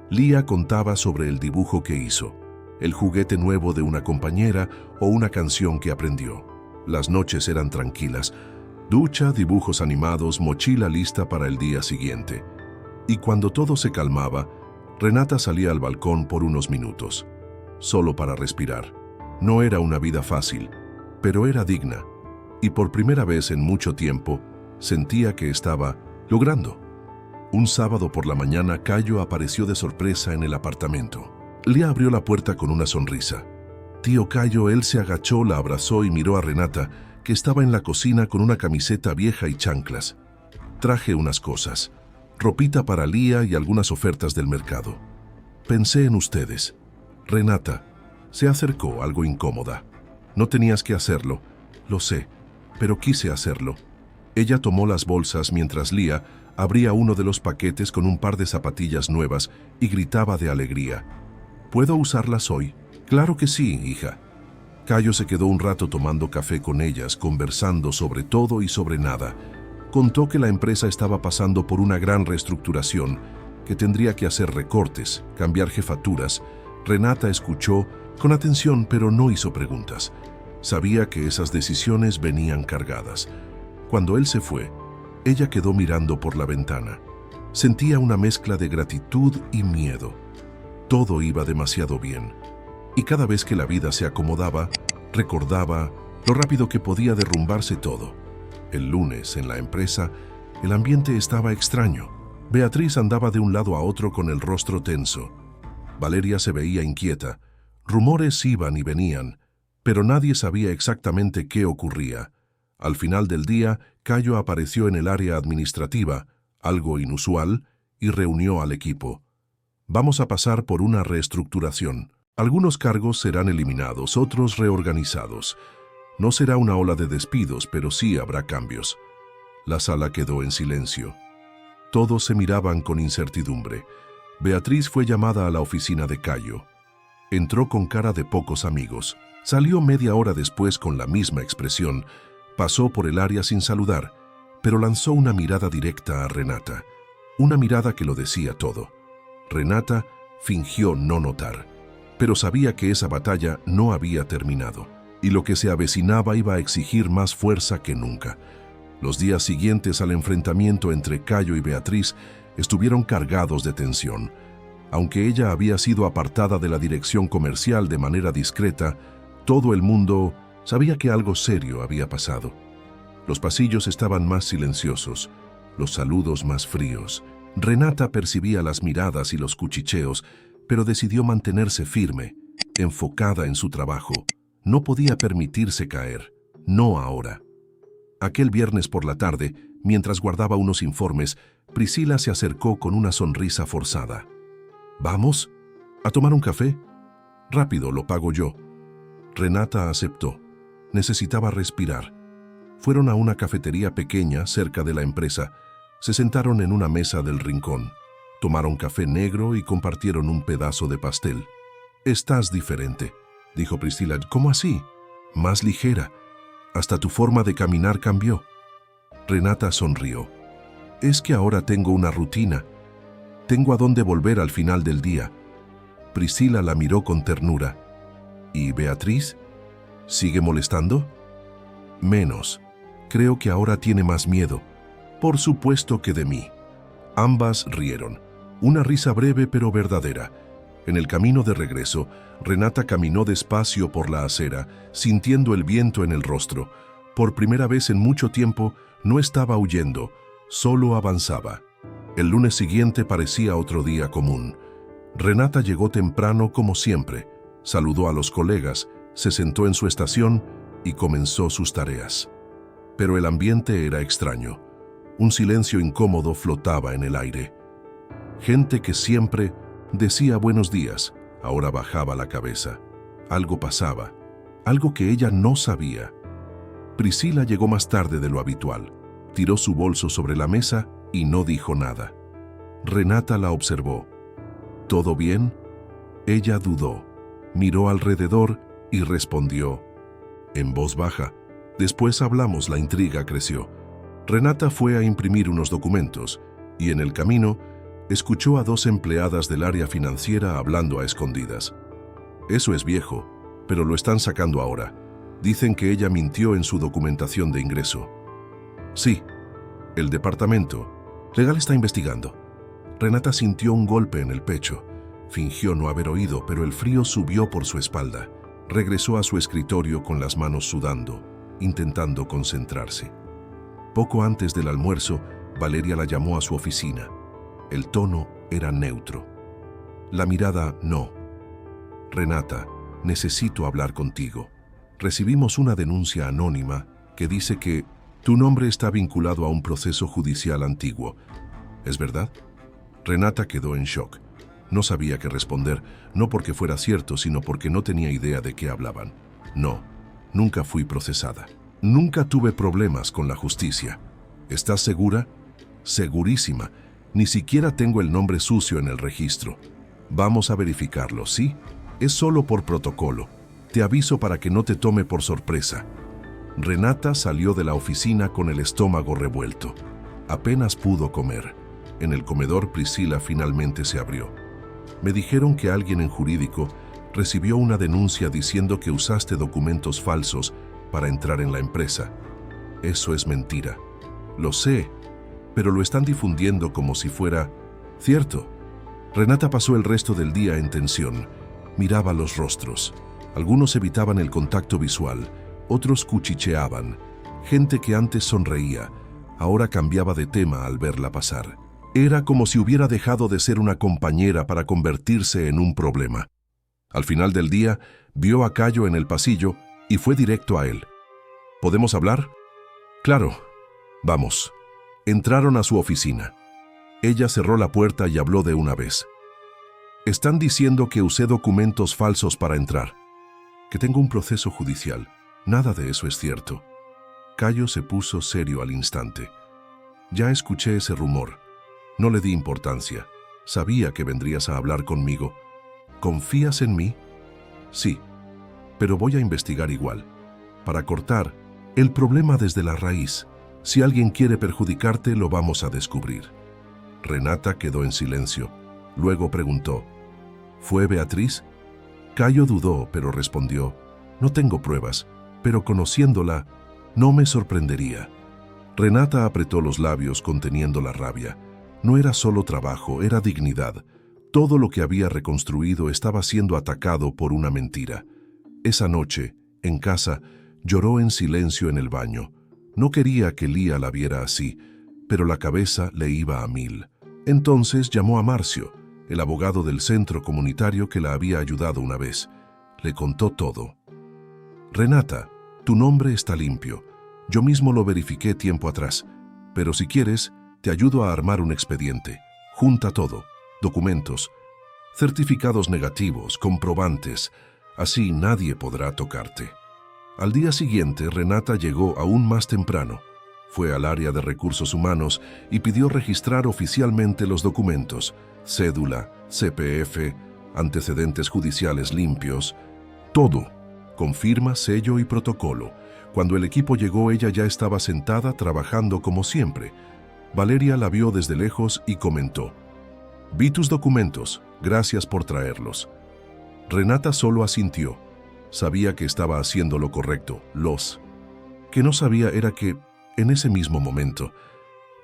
Lía contaba sobre el dibujo que hizo, el juguete nuevo de una compañera o una canción que aprendió. Las noches eran tranquilas, ducha, dibujos animados, mochila lista para el día siguiente. Y cuando todo se calmaba, Renata salía al balcón por unos minutos, solo para respirar. No era una vida fácil, pero era digna, y por primera vez en mucho tiempo sentía que estaba logrando. Un sábado por la mañana, Cayo apareció de sorpresa en el apartamento. Lía abrió la puerta con una sonrisa. «Tío Cayo», él se agachó, la abrazó y miró a Renata, que estaba en la cocina con una camiseta vieja y chanclas. «Traje unas cosas, ropita para Lía y algunas ofertas del mercado. Pensé en ustedes». Renata se acercó, algo incómoda. «No tenías que hacerlo, lo sé, pero quise hacerlo». Ella tomó las bolsas mientras Lía abría uno de los paquetes con un par de zapatillas nuevas y gritaba de alegría. «¿Puedo usarlas hoy?» «Claro que sí, hija». Cayo se quedó un rato tomando café con ellas, conversando sobre todo y sobre nada. Contó que la empresa estaba pasando por una gran reestructuración, que tendría que hacer recortes, cambiar jefaturas. Renata escuchó con atención, pero no hizo preguntas. Sabía que esas decisiones venían cargadas. Cuando él se fue, ella quedó mirando por la ventana. Sentía una mezcla de gratitud y miedo. Todo iba demasiado bien. Y cada vez que la vida se acomodaba, recordaba lo rápido que podía derrumbarse todo. El lunes, en la empresa, el ambiente estaba extraño. Beatriz andaba de un lado a otro con el rostro tenso. Valeria se veía inquieta. Rumores iban y venían, pero nadie sabía exactamente qué ocurría. Al final del día, Cayo apareció en el área administrativa, algo inusual, y reunió al equipo. «Vamos a pasar por una reestructuración. Algunos cargos serán eliminados, otros reorganizados. No será una ola de despidos, pero sí habrá cambios». La sala quedó en silencio. Todos se miraban con incertidumbre. Beatriz fue llamada a la oficina de Cayo. Entró con cara de pocos amigos. Salió media hora después con la misma expresión. Pasó por el área sin saludar, pero lanzó una mirada directa a Renata. Una mirada que lo decía todo. Renata fingió no notar, pero sabía que esa batalla no había terminado, y lo que se avecinaba iba a exigir más fuerza que nunca. Los días siguientes al enfrentamiento entre Cayo y Beatriz estuvieron cargados de tensión. Aunque ella había sido apartada de la dirección comercial de manera discreta, todo el mundo Sabía que algo serio había pasado. Los pasillos estaban más silenciosos, los saludos más fríos. Renata percibía las miradas y los cuchicheos, pero decidió mantenerse firme, enfocada en su trabajo. No podía permitirse caer, no ahora. Aquel viernes por la tarde, mientras guardaba unos informes, Priscila se acercó con una sonrisa forzada. ¿Vamos? ¿A tomar un café? Rápido, lo pago yo. Renata aceptó. Necesitaba respirar. Fueron a una cafetería pequeña cerca de la empresa. Se sentaron en una mesa del rincón. Tomaron café negro y compartieron un pedazo de pastel. «Estás diferente», dijo Priscila. «¿Cómo así?» «Más ligera. Hasta tu forma de caminar cambió». Renata sonrió. «Es que ahora tengo una rutina. Tengo a dónde volver al final del día». Priscila la miró con ternura. «¿Y Beatriz? ¿Sigue molestando?» «Menos. Creo que ahora tiene más miedo. Por supuesto que de mí». Ambas rieron. Una risa breve pero verdadera. En el camino de regreso, Renata caminó despacio por la acera, sintiendo el viento en el rostro. Por primera vez en mucho tiempo, no estaba huyendo, solo avanzaba. El lunes siguiente parecía otro día común. Renata llegó temprano como siempre, saludó a los colegas, se sentó en su estación y comenzó sus tareas. Pero el ambiente era extraño. Un silencio incómodo flotaba en el aire. Gente que siempre decía buenos días, ahora bajaba la cabeza. Algo pasaba, algo que ella no sabía. Priscila llegó más tarde de lo habitual. Tiró su bolso sobre la mesa y no dijo nada. Renata la observó. ¿Todo bien? Ella dudó, miró alrededor y respondió, en voz baja. Después hablamos, la intriga creció. Renata fue a imprimir unos documentos y en el camino escuchó a dos empleadas del área financiera hablando a escondidas. Eso es viejo, pero lo están sacando ahora. Dicen que ella mintió en su documentación de ingreso. Sí, el departamento legal está investigando. Renata sintió un golpe en el pecho. Fingió no haber oído, pero el frío subió por su espalda. Regresó a su escritorio con las manos sudando, intentando concentrarse. Poco antes del almuerzo, Valeria la llamó a su oficina. El tono era neutro. La mirada no. Renata, necesito hablar contigo. Recibimos una denuncia anónima que dice que tu nombre está vinculado a un proceso judicial antiguo. ¿Es verdad? Renata quedó en shock. No sabía qué responder, no porque fuera cierto, sino porque no tenía idea de qué hablaban. No, nunca fui procesada. Nunca tuve problemas con la justicia. ¿Estás segura? Segurísima. Ni siquiera tengo el nombre sucio en el registro. Vamos a verificarlo, ¿sí? Es solo por protocolo. Te aviso para que no te tome por sorpresa. Renata salió de la oficina con el estómago revuelto. Apenas pudo comer. En el comedor, Priscila finalmente se abrió. Me dijeron que alguien en jurídico recibió una denuncia diciendo que usaste documentos falsos para entrar en la empresa. Eso es mentira. Lo sé, pero lo están difundiendo como si fuera cierto. Renata pasó el resto del día en tensión. Miraba los rostros. Algunos evitaban el contacto visual, otros cuchicheaban. Gente que antes sonreía, ahora cambiaba de tema al verla pasar. Era como si hubiera dejado de ser una compañera para convertirse en un problema. Al final del día, vio a Cayo en el pasillo y fue directo a él. ¿Podemos hablar? Claro. Vamos. Entraron a su oficina. Ella cerró la puerta y habló de una vez. Están diciendo que usé documentos falsos para entrar, que tengo un proceso judicial. Nada de eso es cierto. Cayo se puso serio al instante. Ya escuché ese rumor. No le di importancia. Sabía que vendrías a hablar conmigo. ¿Confías en mí? Sí, pero voy a investigar igual. Para cortar el problema desde la raíz. Si alguien quiere perjudicarte, lo vamos a descubrir. Renata quedó en silencio. Luego preguntó, ¿fue Beatriz? Cayo dudó, pero respondió, no tengo pruebas, pero conociéndola, no me sorprendería. Renata apretó los labios conteniendo la rabia. No era solo trabajo, era dignidad. Todo lo que había reconstruido estaba siendo atacado por una mentira. Esa noche, en casa, Lloró en silencio en el baño. No quería que Lía la viera así, pero la cabeza le iba a mil. Entonces llamó a Marcio, el abogado del centro comunitario que la había ayudado una vez. Le contó todo. «Renata, tu nombre está limpio. Yo mismo lo verifiqué tiempo atrás, pero si quieres, te ayudo a armar un expediente. Junta todo, documentos, certificados negativos, comprobantes. Así nadie podrá tocarte». Al día siguiente, Renata llegó aún más temprano. Fue al área de recursos humanos y pidió registrar oficialmente los documentos: cédula, CPF, antecedentes judiciales limpios, todo, con firma, sello y protocolo. Cuando el equipo llegó, ella ya estaba sentada trabajando como siempre. Valeria la vio desde lejos y comentó: «Vi tus documentos, gracias por traerlos». Renata solo asintió. Sabía que estaba haciendo lo correcto. Que no sabía era que, en ese mismo momento,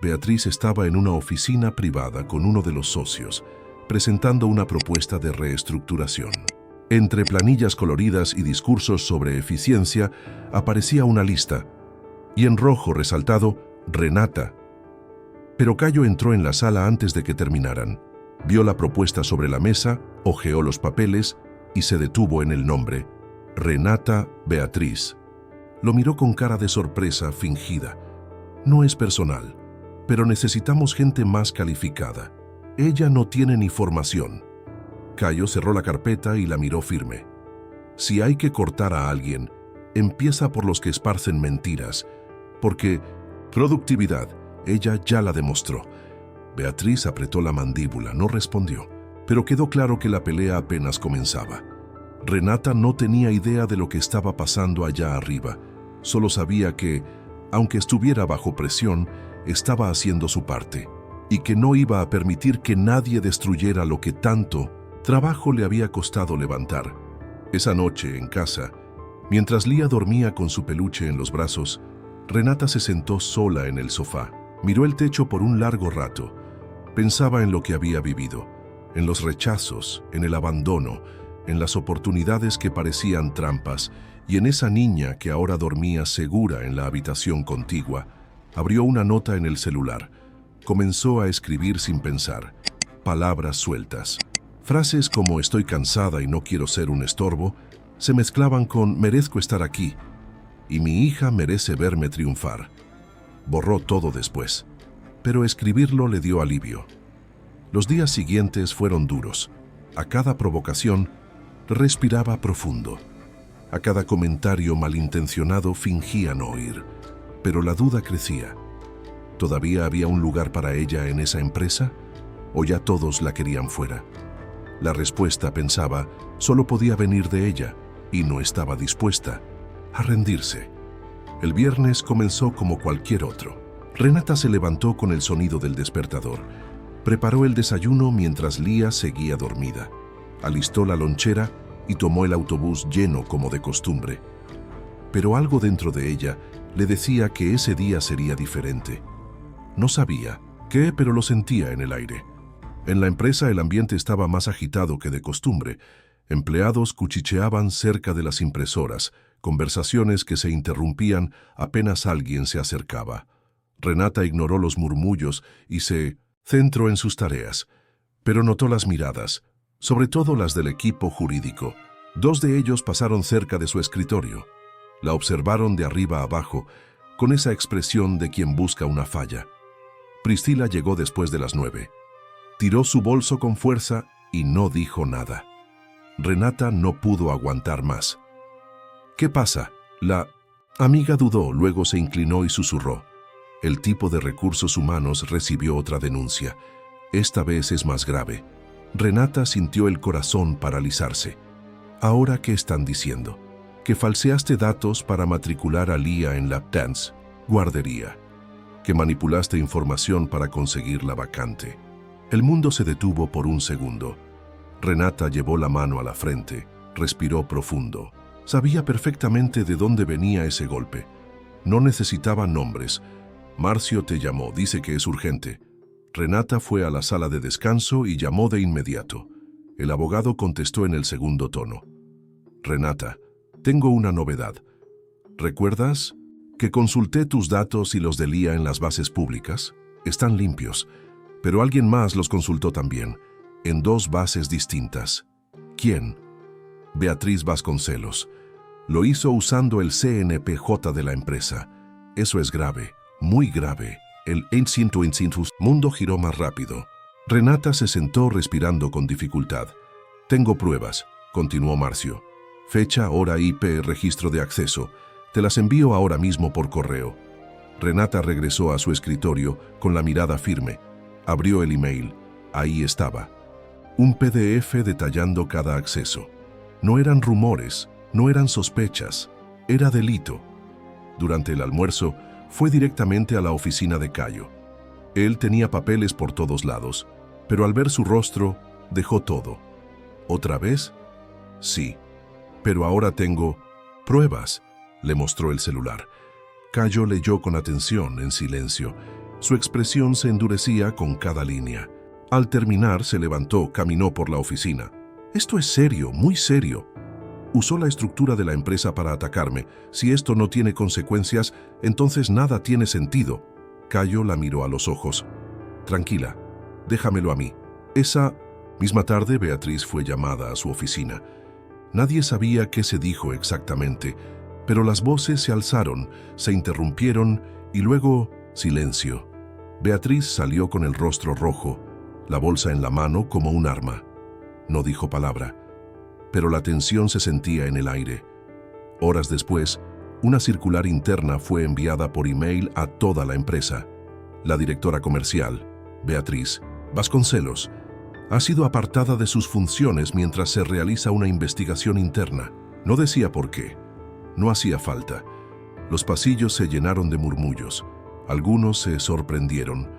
Beatriz estaba en una oficina privada con uno de los socios, presentando una propuesta de reestructuración. Entre planillas coloridas y discursos sobre eficiencia, aparecía una lista, y en rojo resaltado, Renata. Pero Cayo entró en la sala antes de que terminaran. Vio la propuesta sobre la mesa, hojeó los papeles y se detuvo en el nombre: Renata Beatriz. Lo miró con cara de sorpresa fingida. «No es personal, pero necesitamos gente más calificada. Ella no tiene ni formación». Cayo cerró la carpeta y la miró firme. «Si hay que cortar a alguien, empieza por los que esparcen mentiras, porque productividad, ella ya la demostró». Beatriz apretó la mandíbula, no respondió, pero quedó claro que la pelea apenas comenzaba. Renata no tenía idea de lo que estaba pasando allá arriba. Solo sabía que, aunque estuviera bajo presión, estaba haciendo su parte, y que no iba a permitir que nadie destruyera lo que tanto trabajo le había costado levantar. Esa noche, en casa, mientras Lía dormía con su peluche en los brazos, Renata se sentó sola en el sofá. Miró el techo por un largo rato. Pensaba en lo que había vivido, en los rechazos, en el abandono, en las oportunidades que parecían trampas, y en esa niña que ahora dormía segura en la habitación contigua. Abrió una nota en el celular. Comenzó a escribir sin pensar. Palabras sueltas. Frases como «estoy cansada y no quiero ser un estorbo» se mezclaban con «merezco estar aquí» y «mi hija merece verme triunfar». Borró todo después, pero escribirlo le dio alivio. Los días siguientes fueron duros. A cada provocación, respiraba profundo. A cada comentario malintencionado fingía no oír, pero la duda crecía. ¿Todavía había un lugar para ella en esa empresa? ¿O ya todos la querían fuera? La respuesta, pensaba, solo podía venir de ella, y no estaba dispuesta a rendirse. El viernes comenzó como cualquier otro. Renata se levantó con el sonido del despertador. Preparó el desayuno mientras Lía seguía dormida. Alistó la lonchera y tomó el autobús lleno como de costumbre. Pero algo dentro de ella le decía que ese día sería diferente. No sabía qué, pero lo sentía en el aire. En la empresa el ambiente estaba más agitado que de costumbre. Empleados cuchicheaban cerca de las impresoras, conversaciones que se interrumpían apenas alguien se acercaba. Renata ignoró los murmullos y se centró en sus tareas, pero notó las miradas, sobre todo las del equipo jurídico. Dos de ellos pasaron cerca de su escritorio. La observaron de arriba a abajo, con esa expresión de quien busca una falla. Priscila llegó después de las 9. Tiró su bolso con fuerza y no dijo nada. Renata no pudo aguantar más. «¿Qué pasa?» La amiga dudó, luego se inclinó y susurró. El tipo de recursos humanos recibió otra denuncia. Esta vez es más grave. Renata sintió el corazón paralizarse. ¿Ahora qué están diciendo? Que falseaste datos para matricular a Lía en lap dance, guardería. Que manipulaste información para conseguir la vacante. El mundo se detuvo por un segundo. Renata llevó la mano a la frente, respiró profundo. Sabía perfectamente de dónde venía ese golpe. No necesitaba nombres. Marcio te llamó, dice que es urgente. Renata fue a la sala de descanso y llamó de inmediato. El abogado contestó en el segundo tono. Renata, tengo una novedad. ¿Recuerdas que consulté tus datos y los de Lía en las bases públicas? Están limpios, pero alguien más los consultó también, en 2 bases distintas. ¿Quién? Beatriz Vasconcelos. Lo hizo usando el CNPJ de la empresa. Eso es grave, muy grave. El mundo giró más rápido. Renata se sentó respirando con dificultad. Tengo pruebas, continuó Marcio. Fecha, hora, IP, registro de acceso. Te las envío ahora mismo por correo. Renata regresó a su escritorio con la mirada firme. Abrió el email. Ahí estaba. Un PDF detallando cada acceso. No eran rumores, no eran sospechas, era delito. Durante el almuerzo, fue directamente a la oficina de Cayo. Él tenía papeles por todos lados, pero al ver su rostro, dejó todo. ¿Otra vez? Sí, pero ahora tengo pruebas, le mostró el celular. Cayo leyó con atención, en silencio. Su expresión se endurecía con cada línea. Al terminar, se levantó, caminó por la oficina. Esto es serio, muy serio. Usó la estructura de la empresa para atacarme. Si esto no tiene consecuencias, entonces nada tiene sentido. Cayo la miró a los ojos. Tranquila, déjamelo a mí. Esa misma tarde, Beatriz fue llamada a su oficina. Nadie sabía qué se dijo exactamente, pero las voces se alzaron, se interrumpieron y luego silencio. Beatriz salió con el rostro rojo, la bolsa en la mano como un arma. No dijo palabra, pero la tensión se sentía en el aire. Horas después, una circular interna fue enviada por email a toda la empresa. La directora comercial, Beatriz Vasconcelos, ha sido apartada de sus funciones mientras se realiza una investigación interna. No decía por qué. No hacía falta. Los pasillos se llenaron de murmullos. Algunos se sorprendieron,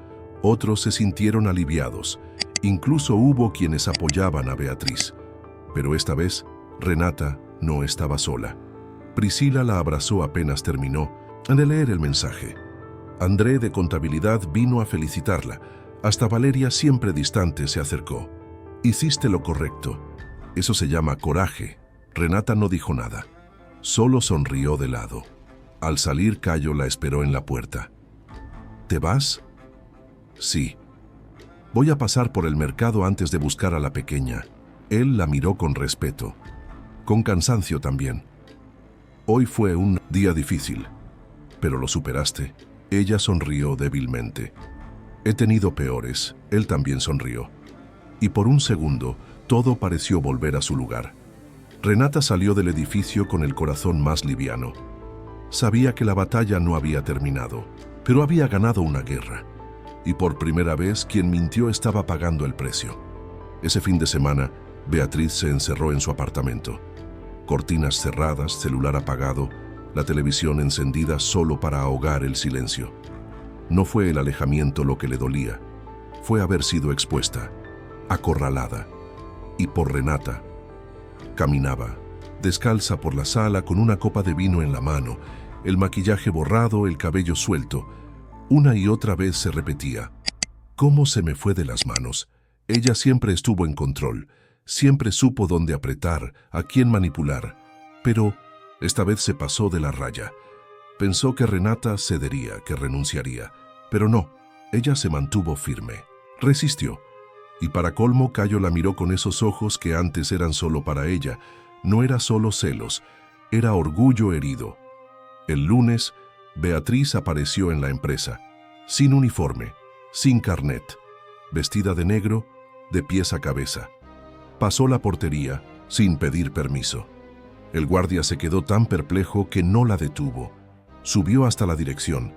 otros se sintieron aliviados. Incluso hubo quienes apoyaban a Beatriz. Pero esta vez, Renata no estaba sola. Priscila la abrazó apenas terminó de leer el mensaje. André de contabilidad vino a felicitarla. Hasta Valeria, siempre distante, se acercó. Hiciste lo correcto. Eso se llama coraje. Renata no dijo nada. Solo sonrió de lado. Al salir, Cayo la esperó en la puerta. ¿Te vas? Sí. Voy a pasar por el mercado antes de buscar a la pequeña. Él la miró con respeto. Con cansancio también. Hoy fue un día difícil. Pero lo superaste. Ella sonrió débilmente. He tenido peores. Él también sonrió. Y por un segundo, todo pareció volver a su lugar. Renata salió del edificio con el corazón más liviano. Sabía que la batalla no había terminado, pero había ganado una guerra. Y por primera vez, quien mintió estaba pagando el precio. Ese fin de semana, Beatriz se encerró en su apartamento. Cortinas cerradas, celular apagado, la televisión encendida solo para ahogar el silencio. No fue el alejamiento lo que le dolía, fue haber sido expuesta, acorralada. Y por Renata. Caminaba, descalza por la sala con una copa de vino en la mano, el maquillaje borrado, el cabello suelto. Una y otra vez se repetía. ¿Cómo se me fue de las manos? Ella siempre estuvo en control, siempre supo dónde apretar, a quién manipular. Pero esta vez se pasó de la raya. Pensó que Renata cedería, que renunciaría. Pero no, ella se mantuvo firme. Resistió. Y para colmo, Cayo la miró con esos ojos que antes eran solo para ella. No era solo celos, era orgullo herido. El lunes, Beatriz apareció en la empresa, sin uniforme, sin carnet, vestida de negro, de pies a cabeza. Pasó la portería, sin pedir permiso. El guardia se quedó tan perplejo que no la detuvo. Subió hasta la dirección.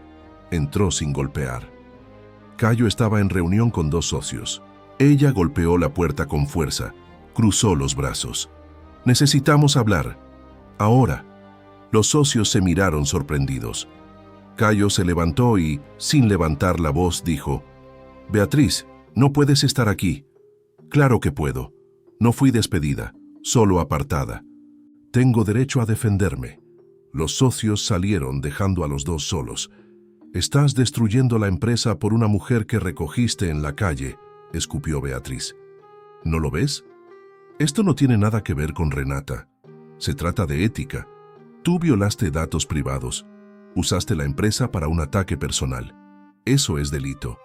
Entró sin golpear. Cayo estaba en reunión con 2 socios. Ella golpeó la puerta con fuerza. Cruzó los brazos. «Necesitamos hablar. Ahora». Los socios se miraron sorprendidos. Cayo se levantó y, sin levantar la voz, dijo: «Beatriz, no puedes estar aquí». «Claro que puedo. No fui despedida, solo apartada. Tengo derecho a defenderme». Los socios salieron dejando a los 2 solos. «Estás destruyendo la empresa por una mujer que recogiste en la calle», escupió Beatriz. «¿No lo ves? Esto no tiene nada que ver con Renata. Se trata de ética. Tú violaste datos privados. Usaste la empresa para un ataque personal. Eso es delito.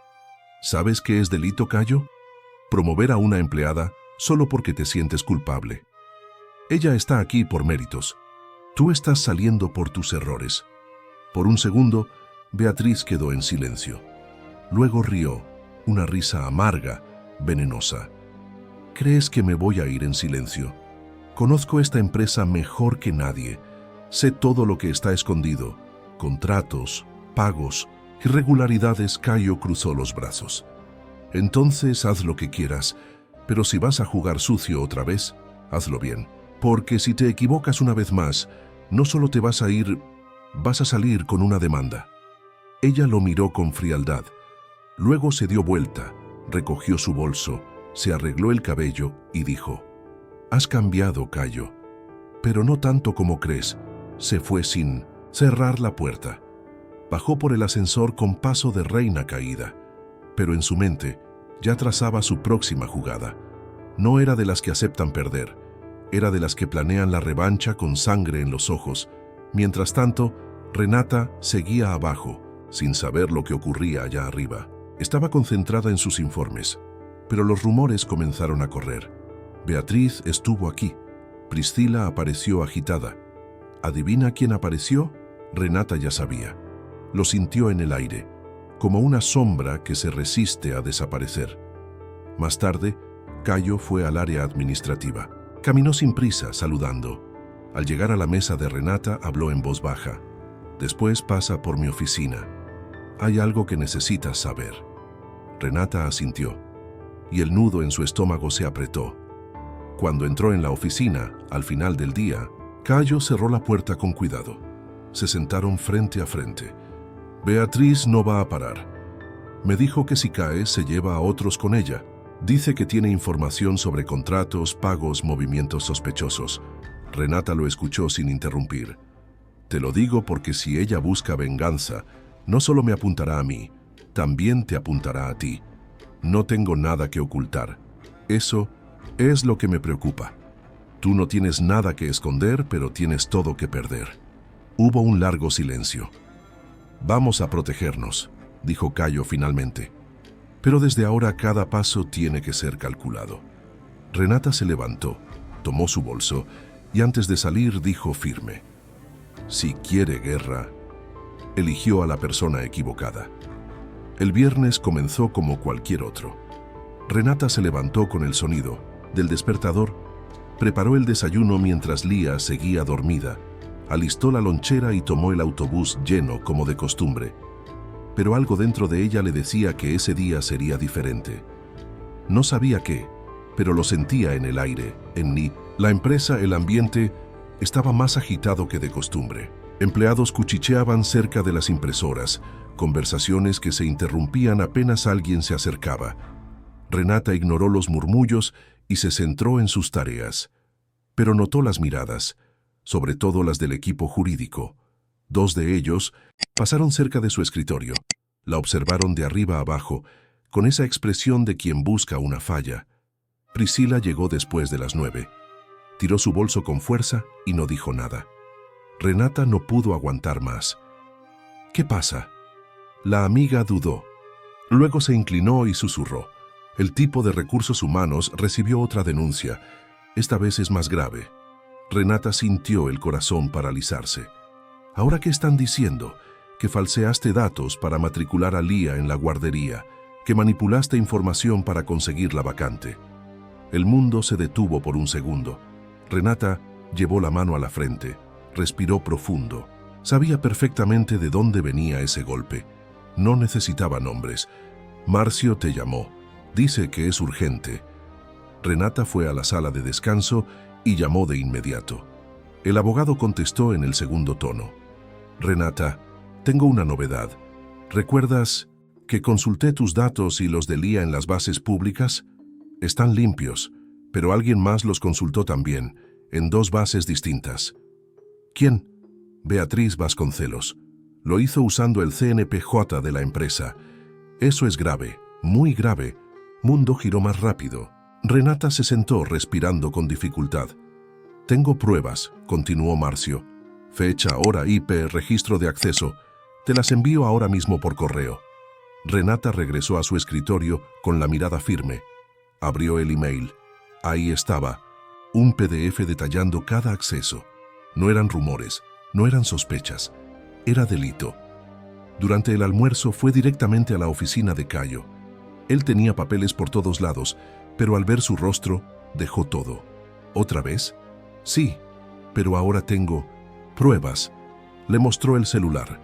¿Sabes qué es delito, Cayo? Promover a una empleada solo porque te sientes culpable. Ella está aquí por méritos. Tú estás saliendo por tus errores. Por un segundo, Beatriz quedó en silencio. Luego rió, una risa amarga, venenosa. ¿Crees que me voy a ir en silencio? Conozco esta empresa mejor que nadie. Sé todo lo que está escondido. Contratos, pagos, irregularidades. Cayo cruzó los brazos. Entonces haz lo que quieras, pero si vas a jugar sucio otra vez, hazlo bien. Porque si te equivocas una vez más, no solo te vas a ir, vas a salir con una demanda. Ella lo miró con frialdad. Luego se dio vuelta, recogió su bolso, se arregló el cabello y dijo: «Has cambiado, Cayo, pero no tanto como crees». Se fue sin cerrar la puerta. Bajó por el ascensor con paso de reina caída, pero en su mente ya trazaba su próxima jugada. No era de las que aceptan perder, era de las que planean la revancha con sangre en los ojos. Mientras tanto, Renata seguía abajo, sin saber lo que ocurría allá arriba. Estaba concentrada en sus informes, pero los rumores comenzaron a correr. Beatriz estuvo aquí. Priscila apareció agitada. ¿Adivina quién apareció? Renata ya sabía. Lo sintió en el aire, como una sombra que se resiste a desaparecer. Más tarde, Cayo fue al área administrativa. Caminó sin prisa, saludando. Al llegar a la mesa de Renata, habló en voz baja. «Después pasa por mi oficina. Hay algo que necesitas saber». Renata asintió, y el nudo en su estómago se apretó. Cuando entró en la oficina, al final del día, Cayo cerró la puerta con cuidado. Se sentaron frente a frente. «Beatriz no va a parar. Me dijo que si cae, se lleva a otros con ella. Dice que tiene información sobre contratos, pagos, movimientos sospechosos». Renata lo escuchó sin interrumpir. «Te lo digo porque si ella busca venganza, no solo me apuntará a mí, también te apuntará a ti. No tengo nada que ocultar. Eso es lo que me preocupa. Tú no tienes nada que esconder, pero tienes todo que perder». Hubo un largo silencio. «Vamos a protegernos», dijo Cayo finalmente. «Pero desde ahora cada paso tiene que ser calculado». Renata se levantó, tomó su bolso y antes de salir dijo firme: «Si quiere guerra, eligió a la persona equivocada». El viernes comenzó como cualquier otro. Renata se levantó con el sonido del despertador, preparó el desayuno mientras Lía seguía dormida, alistó la lonchera y tomó el autobús lleno como de costumbre. Pero algo dentro de ella le decía que ese día sería diferente. No sabía qué, pero lo sentía en el aire, en NIP. La empresa, el ambiente, estaba más agitado que de costumbre. Empleados cuchicheaban cerca de las impresoras, conversaciones que se interrumpían apenas alguien se acercaba. Renata ignoró los murmullos y se centró en sus tareas. Pero notó las miradas, sobre todo las del equipo jurídico. Dos de ellos pasaron cerca de su escritorio. La observaron de arriba a abajo, con esa expresión de quien busca una falla. Priscila llegó después de las 9. Tiró su bolso con fuerza y no dijo nada. Renata no pudo aguantar más. «¿Qué pasa?» La amiga dudó. Luego se inclinó y susurró. El tipo de recursos humanos recibió otra denuncia. Esta vez es más grave. Renata sintió el corazón paralizarse. «¿Ahora qué están diciendo? Que falseaste datos para matricular a Lía en la guardería, que manipulaste información para conseguir la vacante». El mundo se detuvo por un segundo. Renata llevó la mano a la frente, respiró profundo. Sabía perfectamente de dónde venía ese golpe. No necesitaba nombres. «Marcio te llamó. Dice que es urgente». Renata fue a la sala de descanso y llamó de inmediato. El abogado contestó en el segundo tono. «Renata, tengo una novedad. ¿Recuerdas que consulté tus datos y los de Lía en las bases públicas? Están limpios, pero alguien más los consultó también, en 2 bases distintas». «¿Quién?» «Beatriz Vasconcelos. Lo hizo usando el CNPJ de la empresa. Eso es grave, muy grave». Mundo giró más rápido. Renata se sentó respirando con dificultad. «Tengo pruebas», continuó Marcio. Fecha, hora, IP, registro de acceso. Te las envío ahora mismo por correo. Renata regresó a su escritorio con la mirada firme. Abrió el email. Ahí estaba, un PDF detallando cada acceso. No eran rumores, no eran sospechas, era delito. Durante el almuerzo fue directamente a la oficina de Cayo. Él tenía papeles por todos lados, pero al ver su rostro, dejó todo. ¿Otra vez? Sí, pero ahora tengo pruebas. Le mostró el celular.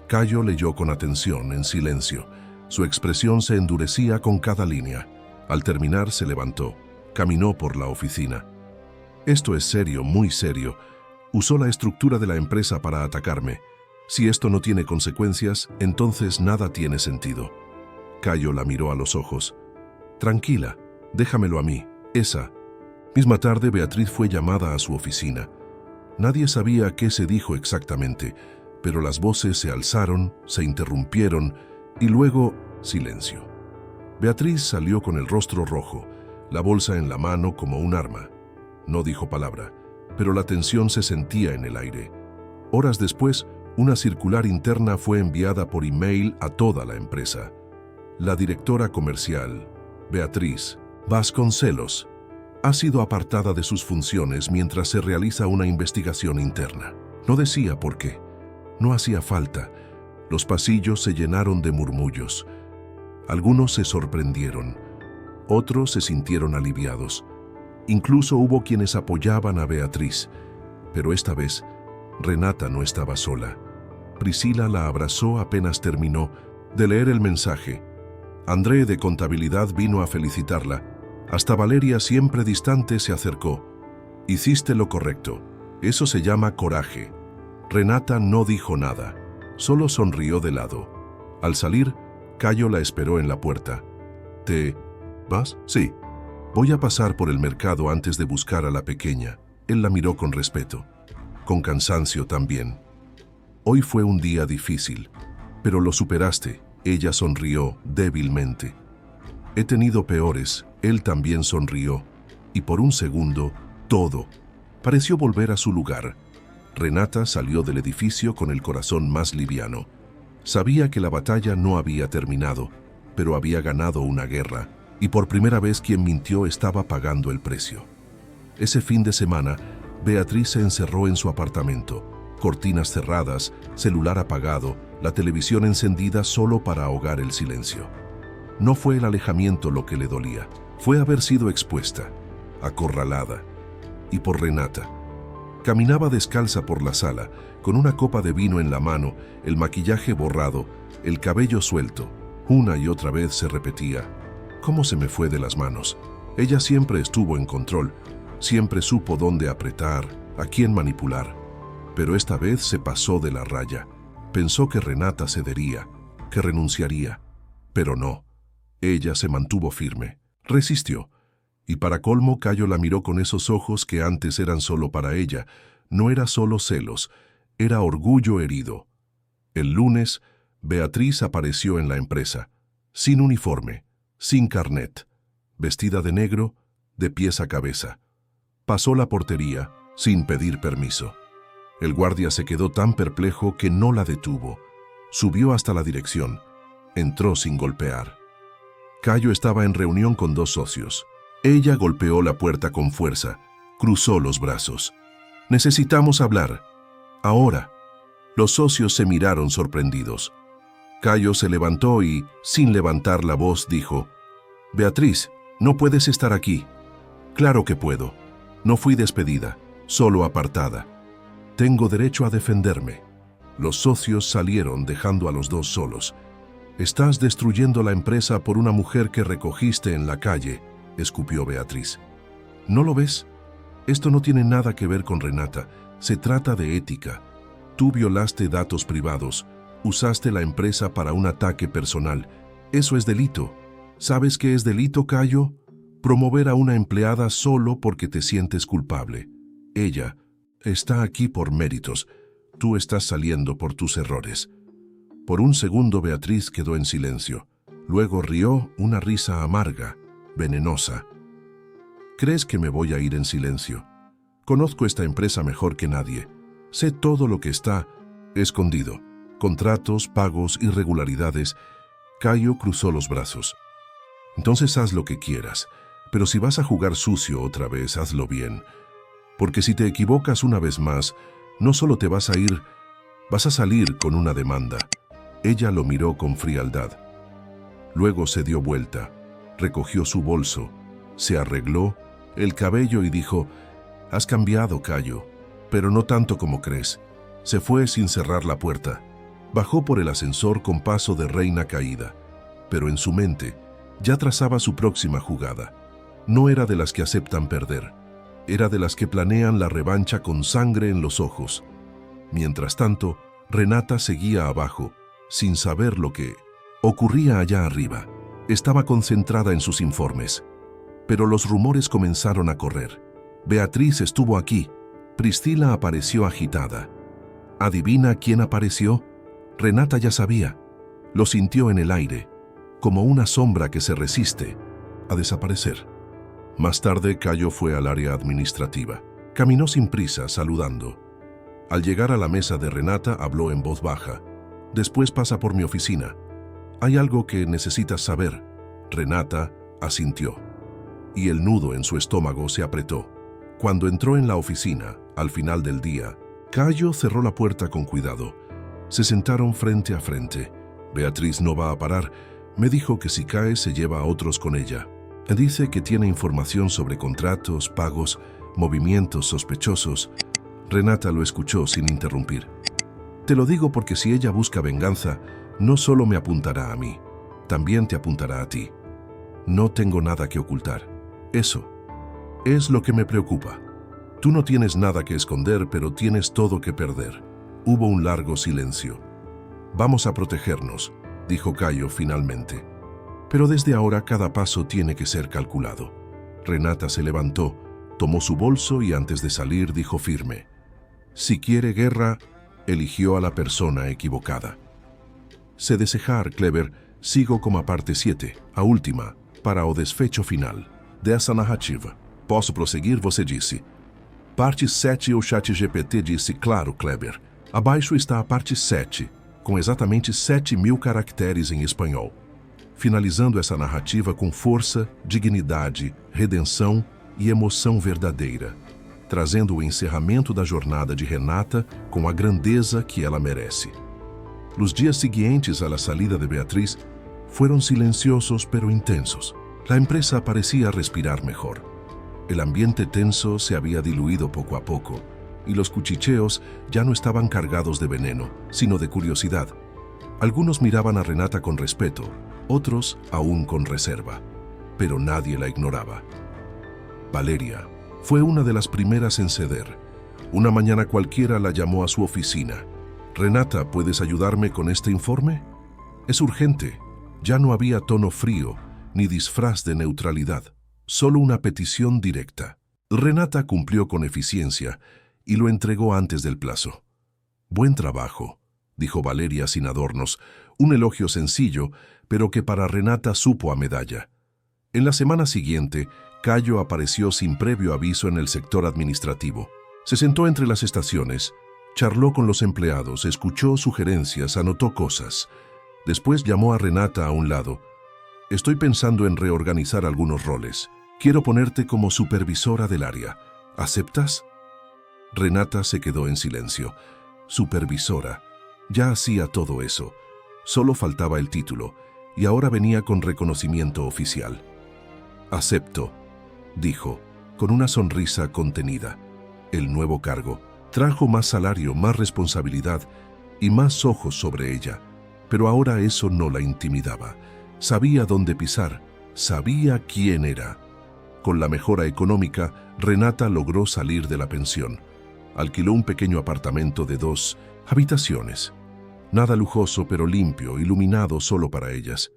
Cayo leyó con atención, en silencio. Su expresión se endurecía con cada línea. Al terminar, se levantó. Caminó por la oficina. Esto es serio, muy serio. Usó la estructura de la empresa para atacarme. Si esto no tiene consecuencias, entonces nada tiene sentido. Cayo la miró a los ojos. Tranquila, déjamelo a mí. Esa misma tarde, Beatriz fue llamada a su oficina. Nadie sabía qué se dijo exactamente, pero las voces se alzaron, se interrumpieron y luego silencio. Beatriz salió con el rostro rojo, la bolsa en la mano como un arma. No dijo palabra, pero la tensión se sentía en el aire. Horas después, una circular interna fue enviada por email a toda la empresa. La directora comercial, Beatriz Vasconcelos, ha sido apartada de sus funciones mientras se realiza una investigación interna. No decía por qué. No hacía falta. Los pasillos se llenaron de murmullos. Algunos se sorprendieron. Otros se sintieron aliviados. Incluso hubo quienes apoyaban a Beatriz. Pero esta vez, Renata no estaba sola. Priscila la abrazó apenas terminó de leer el mensaje. André de contabilidad vino a felicitarla. Hasta Valeria, siempre distante, se acercó. Hiciste lo correcto. Eso se llama coraje. Renata no dijo nada. Solo sonrió de lado. Al salir, Cayo la esperó en la puerta. ¿Te vas? Sí. Voy a pasar por el mercado antes de buscar a la pequeña. Él la miró con respeto. Con cansancio también. Hoy fue un día difícil, pero lo superaste. Ella sonrió débilmente. He tenido peores. Él también sonrió. Y por un segundo, todo pareció volver a su lugar. Renata salió del edificio con el corazón más liviano. Sabía que la batalla no había terminado, pero había ganado una guerra, y por primera vez quien mintió estaba pagando el precio. Ese fin de semana, Beatriz se encerró en su apartamento, cortinas cerradas, celular apagado, la televisión encendida solo para ahogar el silencio. No fue el alejamiento lo que le dolía, fue haber sido expuesta, acorralada. Y por Renata. Caminaba descalza por la sala, con una copa de vino en la mano, el maquillaje borrado, el cabello suelto. Una y otra vez se repetía: ¿cómo se me fue de las manos? Ella siempre estuvo en control, siempre supo dónde apretar, a quién manipular. Pero esta vez se pasó de la raya. Pensó que Renata cedería, que renunciaría. Pero no. Ella se mantuvo firme, resistió. Y para colmo, Cayo la miró con esos ojos que antes eran solo para ella. No era solo celos, era orgullo herido. El lunes, Beatriz apareció en la empresa, sin uniforme, sin carnet, vestida de negro, de pies a cabeza. Pasó la portería, sin pedir permiso. El guardia se quedó tan perplejo que no la detuvo. Subió hasta la dirección. Entró sin golpear. Cayo estaba en reunión con 2 socios. Ella golpeó la puerta con fuerza, cruzó los brazos. «Necesitamos hablar. Ahora». Los socios se miraron sorprendidos. Cayo se levantó y, sin levantar la voz, dijo: «Beatriz, no puedes estar aquí». «Claro que puedo. No fui despedida, solo apartada. Tengo derecho a defenderme». Los socios salieron dejando a los 2 solos. «Estás destruyendo la empresa por una mujer que recogiste en la calle», escupió Beatriz. ¿No lo ves? Esto no tiene nada que ver con Renata. Se trata de ética. Tú violaste datos privados. Usaste la empresa para un ataque personal. Eso es delito. ¿Sabes qué es delito, Cayo? Promover a una empleada solo porque te sientes culpable. Ella está aquí por méritos. Tú estás saliendo por tus errores. Por un segundo Beatriz quedó en silencio. Luego rió, una risa amarga, venenosa. ¿Crees que me voy a ir en silencio? Conozco esta empresa mejor que nadie. Sé todo lo que está escondido. Contratos, pagos, irregularidades. Cayo cruzó los brazos. Entonces haz lo que quieras, pero si vas a jugar sucio otra vez, hazlo bien. Porque si te equivocas una vez más, no solo te vas a ir, vas a salir con una demanda. Ella lo miró con frialdad. Luego se dio vuelta, recogió su bolso, se arregló el cabello y dijo: «Has cambiado, Cayo, pero no tanto como crees». Se fue sin cerrar la puerta. Bajó por el ascensor con paso de reina caída, pero en su mente ya trazaba su próxima jugada. No era de las que aceptan perder, era de las que planean la revancha con sangre en los ojos. Mientras tanto, Renata seguía abajo, sin saber lo que ocurría allá arriba. Estaba concentrada en sus informes. Pero los rumores comenzaron a correr. Beatriz estuvo aquí. Priscila apareció agitada. ¿Adivina quién apareció? Renata ya sabía. Lo sintió en el aire, como una sombra que se resiste a desaparecer. Más tarde, Cayo fue al área administrativa. Caminó sin prisa, saludando. Al llegar a la mesa de Renata, habló en voz baja. «Después pasa por mi oficina. Hay algo que necesitas saber». Renata asintió, y el nudo en su estómago se apretó. Cuando entró en la oficina, al final del día, Cayo cerró la puerta con cuidado. Se sentaron frente a frente. «Beatriz no va a parar. Me dijo que si cae se lleva a otros con ella. Dice que tiene información sobre contratos, pagos, movimientos sospechosos». Renata lo escuchó sin interrumpir. «Te lo digo porque si ella busca venganza, no solo me apuntará a mí, también te apuntará a ti. No tengo nada que ocultar. Eso es lo que me preocupa. Tú no tienes nada que esconder, pero tienes todo que perder». Hubo un largo silencio. «Vamos a protegernos», dijo Cayo finalmente. «Pero desde ahora cada paso tiene que ser calculado». Renata se levantó, tomó su bolso y antes de salir dijo firme: «Si quiere guerra, eligió a la persona equivocada». Se desejar, Kleber, sigo como a parte 7, a última, para o desfecho final dessa narrativa. Posso prosseguir, você disse. Parte 7, o ChatGPT disse: «Claro, Kleber. Abaixo está a parte 7, com exatamente 7.000 caracteres em espanhol. Finalizando essa narrativa com força, dignidade, redenção e emoção verdadeira, trazendo o encerramento da jornada de Renata com a grandeza que ela merece». Los días siguientes a la salida de Beatriz fueron silenciosos pero intensos. La empresa parecía respirar mejor. El ambiente tenso se había diluido poco a poco, y los cuchicheos ya no estaban cargados de veneno, sino de curiosidad. Algunos miraban a Renata con respeto, otros aún con reserva, pero nadie la ignoraba. Valeria fue una de las primeras en ceder. Una mañana cualquiera la llamó a su oficina. «Renata, ¿puedes ayudarme con este informe? Es urgente». Ya no había tono frío ni disfraz de neutralidad, solo una petición directa. Renata cumplió con eficiencia y lo entregó antes del plazo. «Buen trabajo», dijo Valeria sin adornos, un elogio sencillo, pero que para Renata supo a medalla. En la semana siguiente, Cayo apareció sin previo aviso en el sector administrativo. Se sentó entre las estaciones, charló con los empleados, escuchó sugerencias, anotó cosas. Después llamó a Renata a un lado. «Estoy pensando en reorganizar algunos roles. Quiero ponerte como supervisora del área. ¿Aceptas?» Renata se quedó en silencio. Supervisora. Ya hacía todo eso. Solo faltaba el título, y ahora venía con reconocimiento oficial. «Acepto», dijo, con una sonrisa contenida. El nuevo cargo trajo más salario, más responsabilidad y más ojos sobre ella. Pero ahora eso no la intimidaba. Sabía dónde pisar, sabía quién era. Con la mejora económica, Renata logró salir de la pensión. Alquiló un pequeño apartamento de 2 habitaciones. Nada lujoso, pero limpio, iluminado solo para ellas.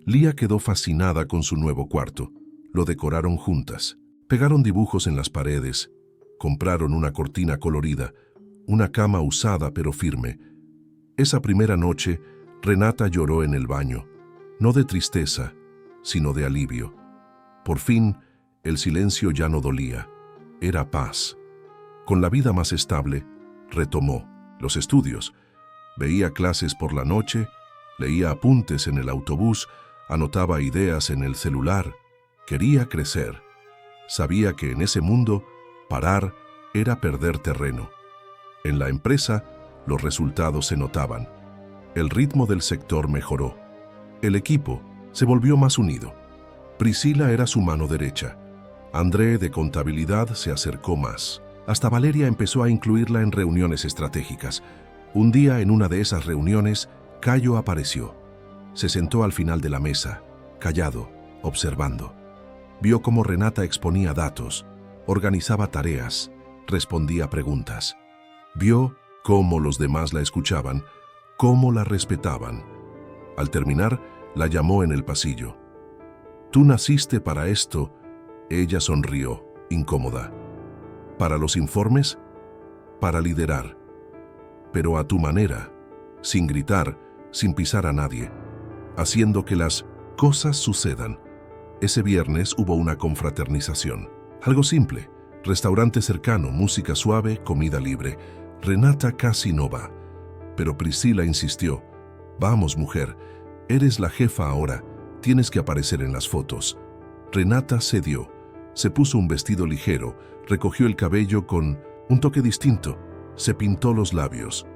Lía quedó fascinada con su nuevo cuarto. Lo decoraron juntas. Pegaron dibujos en las paredes. Compraron una cortina colorida, una cama usada pero firme. Esa primera noche, Renata lloró en el baño, no de tristeza, sino de alivio. Por fin, el silencio ya no dolía, era paz. Con la vida más estable, Retomó los estudios. Veía clases por la noche, leía apuntes en el autobús, anotaba ideas en el celular. Quería crecer. Sabía que en ese mundo, parar era perder terreno. En la empresa, los resultados se notaban. El ritmo del sector mejoró. El equipo se volvió más unido. Priscila era su mano derecha. André, de contabilidad, se acercó más. Hasta Valeria empezó a incluirla en reuniones estratégicas. Un día, en una de esas reuniones, Cayo apareció. Se sentó al final de la mesa, callado, observando. Vio cómo Renata exponía datos, organizaba tareas, respondía preguntas. Vio cómo los demás la escuchaban, cómo la respetaban. Al terminar, la llamó en el pasillo. «Tú naciste para esto». Ella sonrió, incómoda. «¿Para los informes?» «Para liderar. Pero a tu manera, sin gritar, sin pisar a nadie, haciendo que las cosas sucedan». Ese viernes hubo una confraternización. Algo simple, restaurante cercano, música suave, comida libre. Renata casi no va, pero Priscila insistió. «Vamos, mujer, eres la jefa ahora, tienes que aparecer en las fotos». Renata cedió, se puso un vestido ligero, recogió el cabello con un toque distinto, se pintó los labios.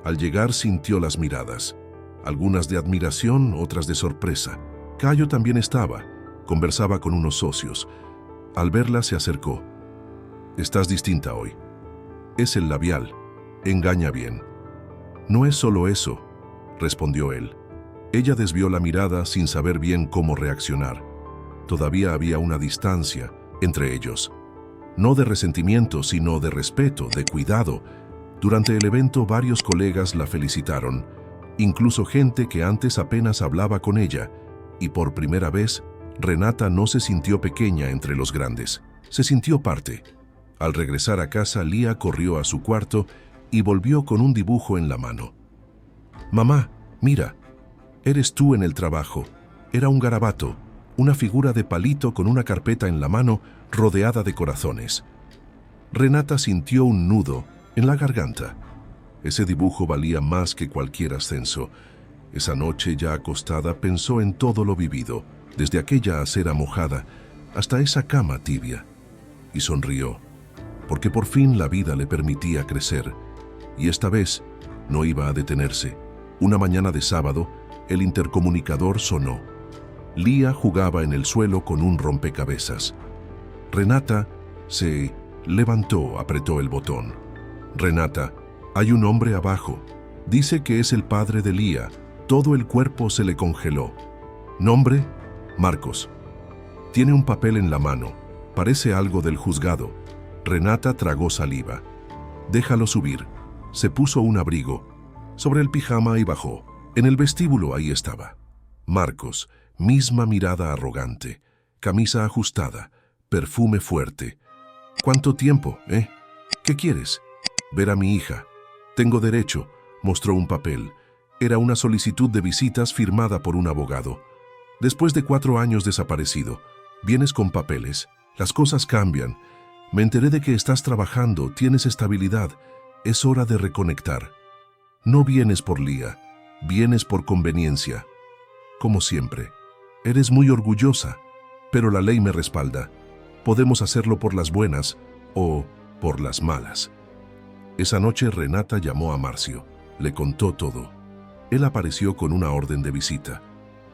Al llegar sintió las miradas, algunas de admiración, otras de sorpresa. Cayo también estaba, conversaba con unos socios. Al verla se acercó. «Estás distinta hoy. Es el labial, engaña bien». «No es solo eso», respondió él. Ella desvió la mirada sin saber bien cómo reaccionar. Todavía había una distancia entre ellos. No de resentimiento, sino de respeto, de cuidado. Durante el evento varios colegas la felicitaron, incluso gente que antes apenas hablaba con ella, y por primera vez, Renata no se sintió pequeña entre los grandes, se sintió parte. Al regresar a casa, Lía corrió a su cuarto y volvió con un dibujo en la mano. «Mamá, mira, eres tú en el trabajo». Era un garabato, una figura de palito con una carpeta en la mano rodeada de corazones. Renata sintió un nudo en la garganta. Ese dibujo valía más que cualquier ascenso. Esa noche, ya acostada, pensó en todo lo vivido, desde aquella acera mojada hasta esa cama tibia, y sonrió, porque por fin la vida le permitía crecer, y esta vez no iba a detenerse. Una mañana de sábado, el intercomunicador sonó. Lía jugaba en el suelo con un rompecabezas. Renata se levantó, apretó el botón. «Renata, hay un hombre abajo. Dice que es el padre de Lía». Todo el cuerpo se le congeló. «¿Nombre?» «Marcos». Tiene un papel en la mano. Parece algo del juzgado. Renata tragó saliva. «Déjalo subir». Se puso un abrigo sobre el pijama y bajó. En el vestíbulo ahí estaba. Marcos, misma mirada arrogante, camisa ajustada, perfume fuerte. «¿Cuánto tiempo, eh? ¿Qué quieres?» «Ver a mi hija». «Tengo derecho». Mostró un papel. Era una solicitud de visitas firmada por un abogado. «Después de 4 años desaparecido, vienes con papeles. Las cosas cambian. Me enteré de que estás trabajando, tienes estabilidad. Es hora de reconectar. No vienes por Lía, vienes por conveniencia. Como siempre, eres muy orgullosa, pero la ley me respalda. Podemos hacerlo por las buenas o por las malas». Esa noche Renata llamó a Marcio. Le contó todo. Él apareció con una orden de visita.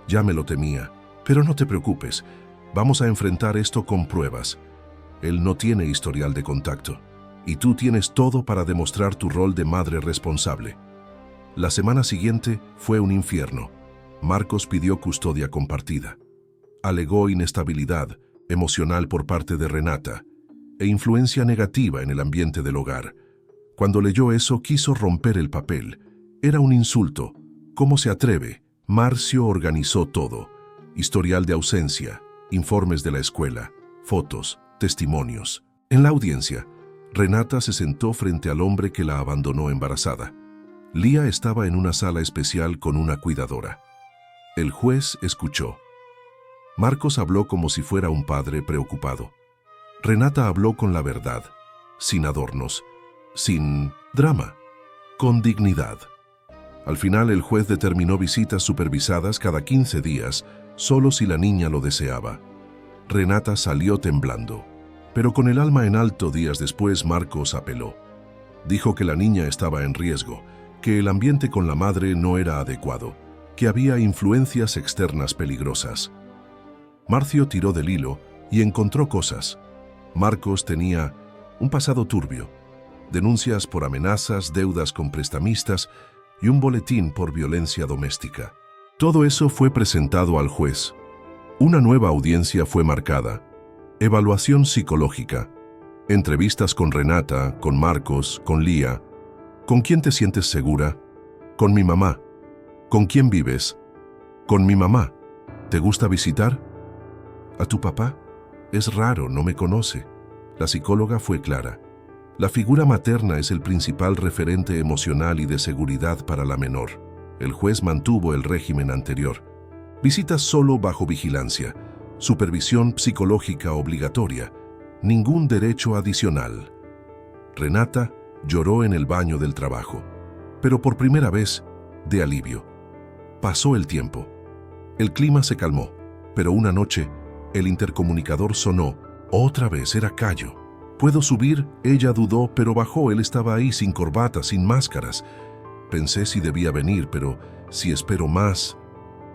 «Ya me lo temía, pero no te preocupes. Vamos a enfrentar esto con pruebas. Él no tiene historial de contacto, y tú tienes todo para demostrar tu rol de madre responsable». La semana siguiente fue un infierno. Marcos pidió custodia compartida. Alegó inestabilidad emocional por parte de Renata e influencia negativa en el ambiente del hogar. Cuando leyó eso, quiso romper el papel. Era un insulto. ¿Cómo se atreve? Marcio organizó todo. Historial de ausencia, informes de la escuela, fotos, testimonios. En la audiencia, Renata se sentó frente al hombre que la abandonó embarazada. Lía estaba en una sala especial con una cuidadora. El juez escuchó. Marcos habló como si fuera un padre preocupado. Renata habló con la verdad, sin adornos, sin Drama, con dignidad. Al final el juez determinó visitas supervisadas cada 15 días, solo si la niña lo deseaba. Renata salió temblando, pero con el alma en alto. Días después Marcos apeló. Dijo que la niña estaba en riesgo, que el ambiente con la madre no era adecuado, que había influencias externas peligrosas. Marcio tiró del hilo y encontró cosas. Marcos tenía un pasado turbio, denuncias por amenazas, deudas con prestamistas y un boletín por violencia doméstica. Todo eso fue presentado al juez. Una nueva audiencia fue marcada. Evaluación psicológica. Entrevistas con Renata, con Marcos, con Lía. ¿Con quién te sientes segura? Con mi mamá. ¿Con quién vives? Con mi mamá. ¿Te gusta visitar? ¿A tu papá? Es raro, no me conoce. La psicóloga fue clara. La figura materna es el principal referente emocional y de seguridad para la menor. El juez mantuvo el régimen anterior. Visitas solo bajo vigilancia. Supervisión psicológica obligatoria. Ningún derecho adicional. Renata lloró en el baño del trabajo, pero por primera vez, de alivio. Pasó el tiempo. El clima se calmó, pero una noche, el intercomunicador sonó. Otra vez era Cayo. ¿Puedo subir? Ella dudó, pero bajó. Él estaba ahí sin corbata, sin máscaras. Pensé si debía venir, pero si espero más,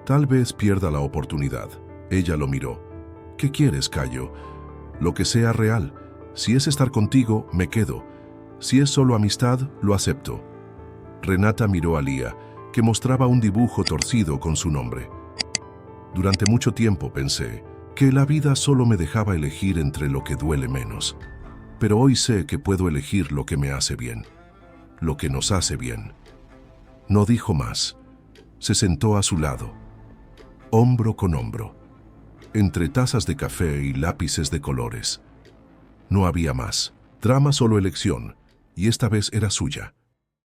tal vez pierda la oportunidad. Ella lo miró. ¿Qué quieres, Cayo? Lo que sea real. Si es estar contigo, me quedo. Si es solo amistad, lo acepto. Renata miró a Lía, que mostraba un dibujo torcido con su nombre. Durante mucho tiempo pensé que la vida solo me dejaba elegir entre lo que duele menos. Pero hoy sé que puedo elegir lo que me hace bien, lo que nos hace bien. No dijo más. Se sentó a su lado, hombro con hombro, entre tazas de café y lápices de colores. No había más. Drama, solo elección, y esta vez era suya.